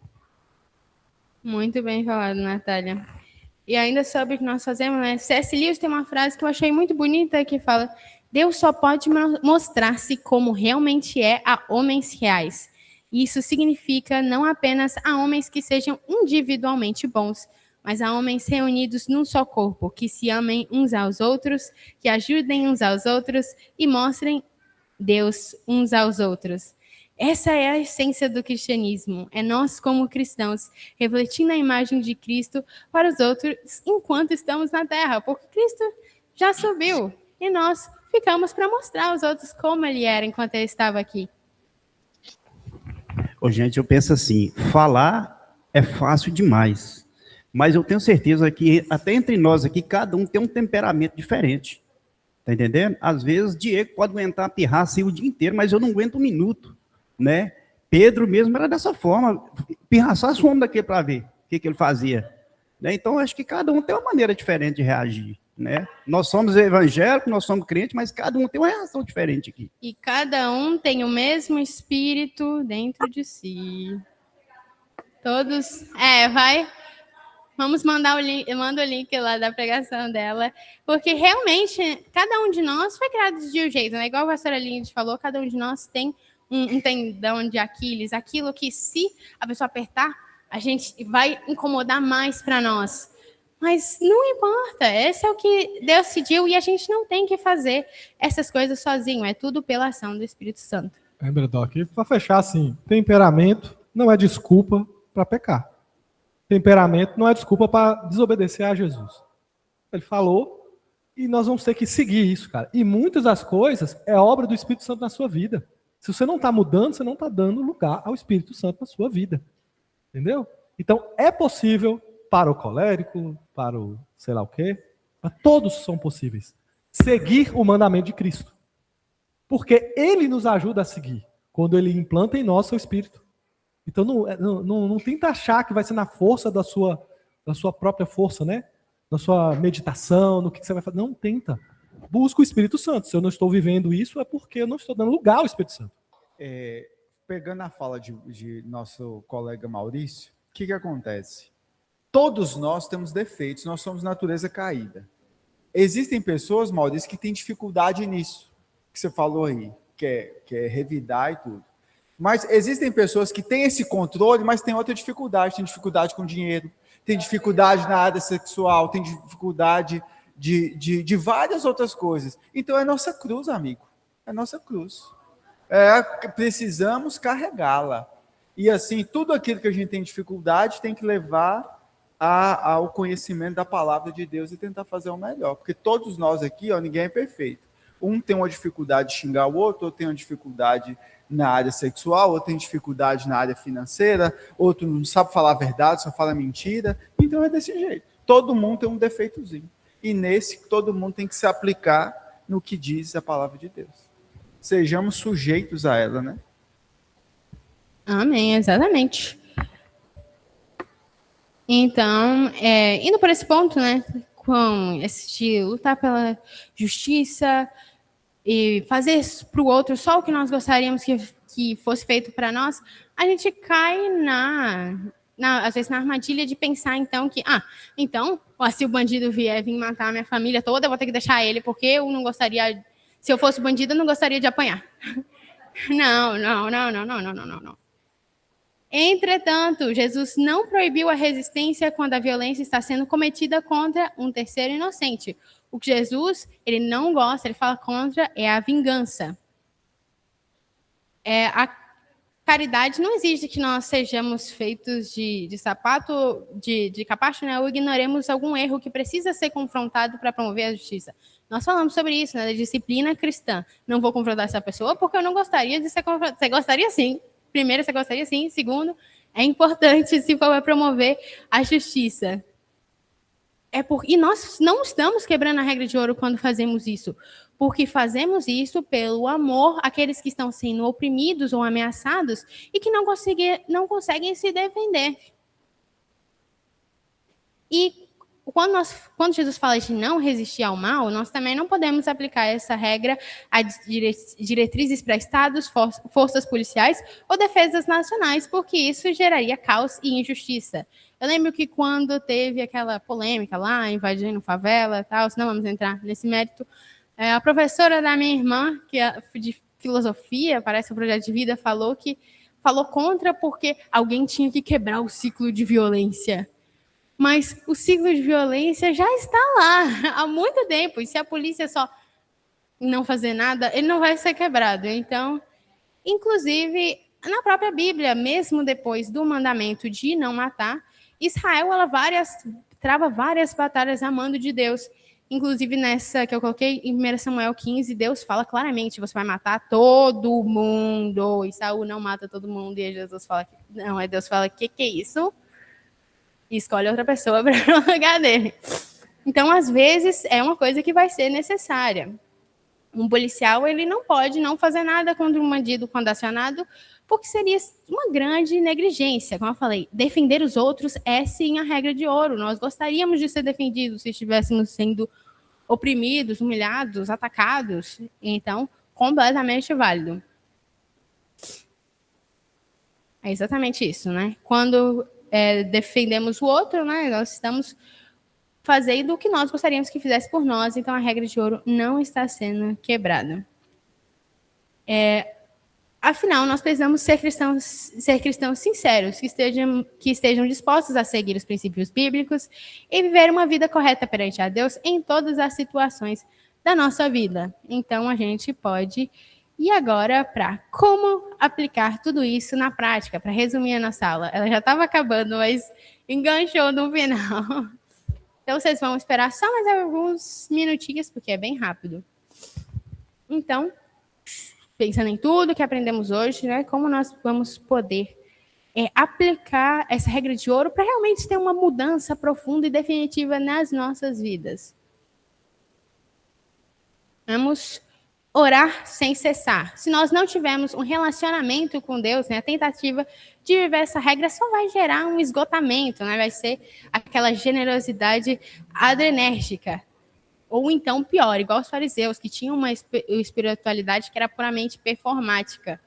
Muito bem falado, Natália. E ainda sobre o que nós fazemos, né? C.S. Lewis tem uma frase que eu achei muito bonita, que fala, Deus só pode mostrar-se como realmente é a homens reais. Isso significa não apenas a homens que sejam individualmente bons, mas a homens reunidos num só corpo, que se amem uns aos outros, que ajudem uns aos outros e mostrem Deus uns aos outros. Essa é a essência do cristianismo. É nós, como cristãos, refletindo a imagem de Cristo para os outros enquanto estamos na terra, porque Cristo já subiu e nós ficamos para mostrar aos outros como ele era enquanto ele estava aqui. Ô, gente, eu penso assim, falar é fácil demais, mas eu tenho certeza que até entre nós aqui, cada um tem um temperamento diferente. Tá entendendo? Às vezes, Diego pode aguentar a pirraça o dia inteiro, mas eu não aguento um minuto, né? Pedro mesmo era dessa forma, pirraçar o homem daquele para ver o que ele fazia. Né? Então, acho que cada um tem uma maneira diferente de reagir, né? Nós somos evangélicos, nós somos crentes, mas cada um tem uma reação diferente aqui. E cada um tem o mesmo espírito dentro de si. Todos, vai Vamos mandar manda o link lá da pregação dela, porque realmente cada um de nós foi criado de um jeito, né? Igual a pastora Lindy falou, cada um de nós tem um tendão de Aquiles, aquilo que se a pessoa apertar, a gente vai incomodar mais para nós. Mas não importa, esse é o que Deus decidiu e a gente não tem que fazer essas coisas sozinho, é tudo pela ação do Espírito Santo. Bradock, para fechar assim, temperamento não é desculpa para pecar. Temperamento não é desculpa para desobedecer a Jesus. Ele falou e nós vamos ter que seguir isso, cara. E muitas das coisas é obra do Espírito Santo na sua vida. Se você não está mudando, você não está dando lugar ao Espírito Santo na sua vida. Entendeu? Então, é possível para o colérico, para o sei lá o quê, para todos são possíveis. Seguir o mandamento de Cristo. Porque ele nos ajuda a seguir, quando ele implanta em nós seu Espírito. Então, não tenta achar que vai ser na força da sua própria força, né? Na sua meditação, no que você vai fazer. Não tenta. Busca o Espírito Santo. Se eu não estou vivendo isso, é porque eu não estou dando lugar ao Espírito Santo. Pegando a fala de nosso colega Maurício, o que acontece? Todos nós temos defeitos, nós somos natureza caída. Existem pessoas, Maurício, que têm dificuldade nisso, que você falou aí, que é revidar e tudo. Mas existem pessoas que têm esse controle, mas têm outra dificuldade. Tem dificuldade com dinheiro, tem dificuldade na área sexual, tem dificuldade de várias outras coisas. Então é nossa cruz, amigo. É nossa cruz. Precisamos carregá-la. E assim, tudo aquilo que a gente tem dificuldade tem que levar ao conhecimento da palavra de Deus e tentar fazer o melhor. Porque todos nós aqui, ninguém é perfeito. Um tem uma dificuldade de xingar o outro tem uma dificuldade na área sexual, outro tem dificuldade na área financeira, outro não sabe falar a verdade, só fala mentira. Então é desse jeito. Todo mundo tem um defeitozinho. E nesse, todo mundo tem que se aplicar no que diz a palavra de Deus. Sejamos sujeitos a ela, né? Amém, exatamente. Então, indo por esse ponto, né, com esse de lutar pela justiça e fazer para o outro só o que nós gostaríamos que fosse feito para nós, a gente cai às vezes na armadilha de pensar, então, que, então, se o bandido vir matar a minha família toda, eu vou ter que deixar ele, porque eu não gostaria, se eu fosse bandido, eu não gostaria de apanhar. Não. Entretanto, Jesus não proibiu a resistência quando a violência está sendo cometida contra um terceiro inocente. O que Jesus, ele não gosta, ele fala contra, é a vingança. A caridade não exige que nós sejamos feitos de sapato, de capacho, né? Ou ignoremos algum erro que precisa ser confrontado para promover a justiça. Nós falamos sobre isso, né? Da disciplina cristã. Não vou confrontar essa pessoa porque eu não gostaria de ser confrontada. Você gostaria sim. Primeiro, você gostaria sim. Segundo, é importante se for promover a justiça. E nós não estamos quebrando a regra de ouro quando fazemos isso, porque fazemos isso pelo amor àqueles que estão sendo oprimidos ou ameaçados e que não conseguem se defender. E quando Jesus fala de não resistir ao mal, nós também não podemos aplicar essa regra a diretrizes para estados, forças policiais ou defesas nacionais, porque isso geraria caos e injustiça. Eu lembro que quando teve aquela polêmica lá, invadindo favela e tal, não vamos entrar nesse mérito, a professora da minha irmã, que é de filosofia, parece um projeto de vida, falou contra porque alguém tinha que quebrar o ciclo de violência. Mas o ciclo de violência já está lá há muito tempo. E se a polícia só não fazer nada, ele não vai ser quebrado. Então, inclusive, na própria Bíblia, mesmo depois do mandamento de não matar, Israel trava várias batalhas amando de Deus. Inclusive nessa que eu coloquei em 1 Samuel 15, Deus fala claramente, você vai matar todo mundo. E Saul não mata todo mundo. E Jesus fala, não, aí Deus fala, que é isso? E escolhe outra pessoa para o lugar dele. Então, às vezes, é uma coisa que vai ser necessária. Um policial, ele não pode não fazer nada contra um bandido quando acionado, porque seria uma grande negligência. Como eu falei, defender os outros é, sim, a regra de ouro. Nós gostaríamos de ser defendidos se estivéssemos sendo oprimidos, humilhados, atacados. Então, completamente válido. É exatamente isso, né? Quando defendemos o outro, né? Nós estamos fazendo o que nós gostaríamos que fizesse por nós, então a regra de ouro não está sendo quebrada. Afinal, nós precisamos ser cristãos sinceros, que estejam dispostos a seguir os princípios bíblicos e viver uma vida correta perante a Deus em todas as situações da nossa vida. Então, a gente pode ir agora para como aplicar tudo isso na prática, para resumir a nossa aula. Ela já estava acabando, mas enganchou no final. Então, vocês vão esperar só mais alguns minutinhos, porque é bem rápido. Então, pensando em tudo que aprendemos hoje, né, como nós vamos poder aplicar essa regra de ouro para realmente ter uma mudança profunda e definitiva nas nossas vidas. Vamos orar sem cessar. Se nós não tivermos um relacionamento com Deus, né, a tentativa de viver essa regra só vai gerar um esgotamento, né, vai ser aquela generosidade adrenérgica. Ou então, pior, igual os fariseus, que tinham uma espiritualidade que era puramente performática.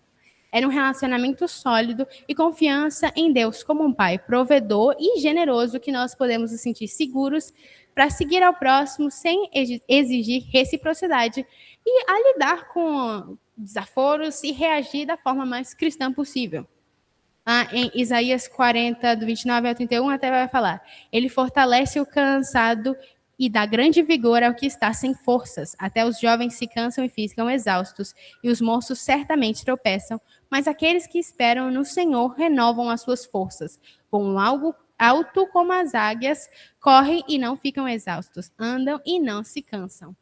Era um relacionamento sólido e confiança em Deus como um pai provedor e generoso que nós podemos nos sentir seguros para seguir ao próximo sem exigir reciprocidade e a lidar com desaforos e reagir da forma mais cristã possível. Em Isaías 40, do 29 ao 31, até vai falar: ele fortalece o cansado e dá grande vigor ao que está sem forças. Até os jovens se cansam e ficam exaustos, e os moços certamente tropeçam, mas aqueles que esperam no Senhor renovam as suas forças. Voam alto como as águias, correm e não ficam exaustos, andam e não se cansam.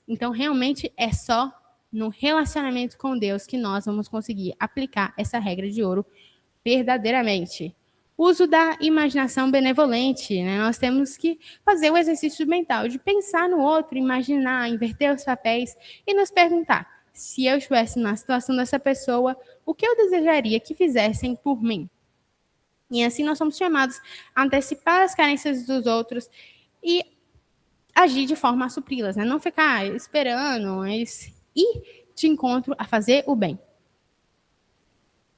Então, realmente, é só no relacionamento com Deus que nós vamos conseguir aplicar essa regra de ouro verdadeiramente. Uso da imaginação benevolente, né? Nós temos que fazer o exercício mental de pensar no outro, imaginar, inverter os papéis e nos perguntar: se eu estivesse na situação dessa pessoa, o que eu desejaria que fizessem por mim? E assim nós somos chamados a antecipar as carências dos outros e agir de forma a supri-las, né? Não ficar esperando, mas ir de encontro a fazer o bem.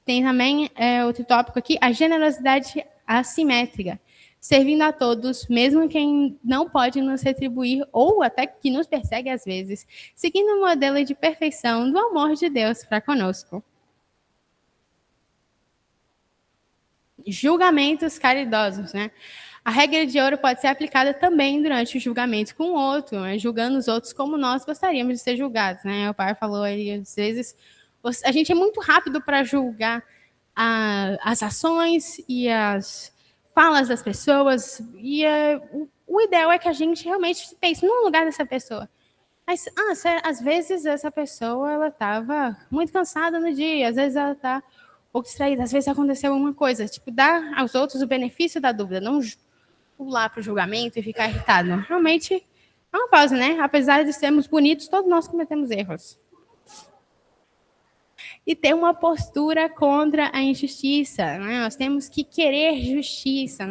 Tem também outro tópico aqui, a generosidade assimétrica, servindo a todos, mesmo quem não pode nos retribuir ou até que nos persegue às vezes, seguindo o modelo de perfeição do amor de Deus para conosco. Julgamentos caridosos, né? A regra de ouro pode ser aplicada também durante o julgamento com o outro, né? Julgando os outros como nós gostaríamos de ser julgados, né? O pai falou aí, às vezes, a gente é muito rápido para julgar as ações e as falas das pessoas, e o ideal é que a gente realmente pense no lugar dessa pessoa. Mas, às vezes, essa pessoa ela estava muito cansada no dia, às vezes ela está um pouco distraída, às vezes aconteceu alguma coisa. Tipo, dar aos outros o benefício da dúvida, não pular para o julgamento e ficar irritado. Realmente, é uma pausa, né? Apesar de sermos bonitos, todos nós cometemos erros. E ter uma postura contra a injustiça, né? Nós temos que querer justiça.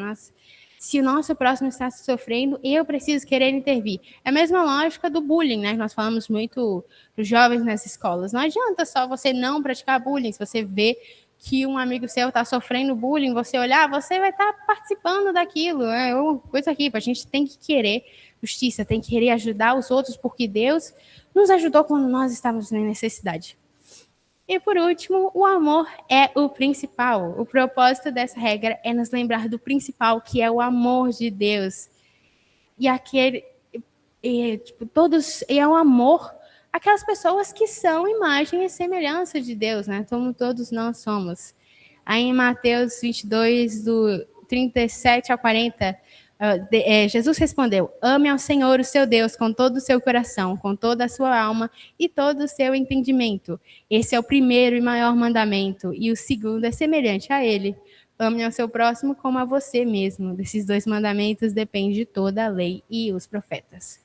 Se o nosso próximo está sofrendo, eu preciso querer intervir. É a mesma lógica do bullying, né? Nós falamos muito para os jovens nas escolas. Não adianta só você não praticar bullying. Se você vê que um amigo seu está sofrendo bullying, você olhar, você vai estar participando daquilo. É uma coisa aqui, a gente tem que querer justiça, tem que querer ajudar os outros, porque Deus nos ajudou quando nós estávamos em necessidade. E, por último, o amor é o principal. O propósito dessa regra é nos lembrar do principal, que é o amor de Deus. E é o amor aquelas pessoas que são imagem e semelhança de Deus, né? Como todos nós somos. Aí em Mateus 22, do 37 ao 40, Jesus respondeu: ame ao Senhor, o seu Deus, com todo o seu coração, com toda a sua alma e todo o seu entendimento. Esse é o primeiro e maior mandamento, e o segundo é semelhante a ele: ame ao seu próximo como a você mesmo. Desses dois mandamentos depende toda a lei e os profetas.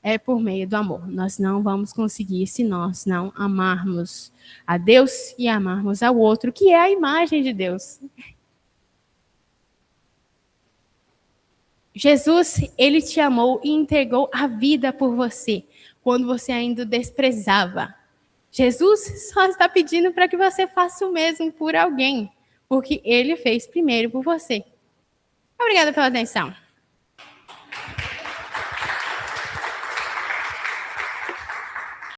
É por meio do amor. Nós não vamos conseguir se nós não amarmos a Deus e amarmos ao outro, que é a imagem de Deus. Jesus, ele te amou e entregou a vida por você, quando você ainda o desprezava. Jesus só está pedindo para que você faça o mesmo por alguém, porque ele fez primeiro por você. Obrigada pela atenção.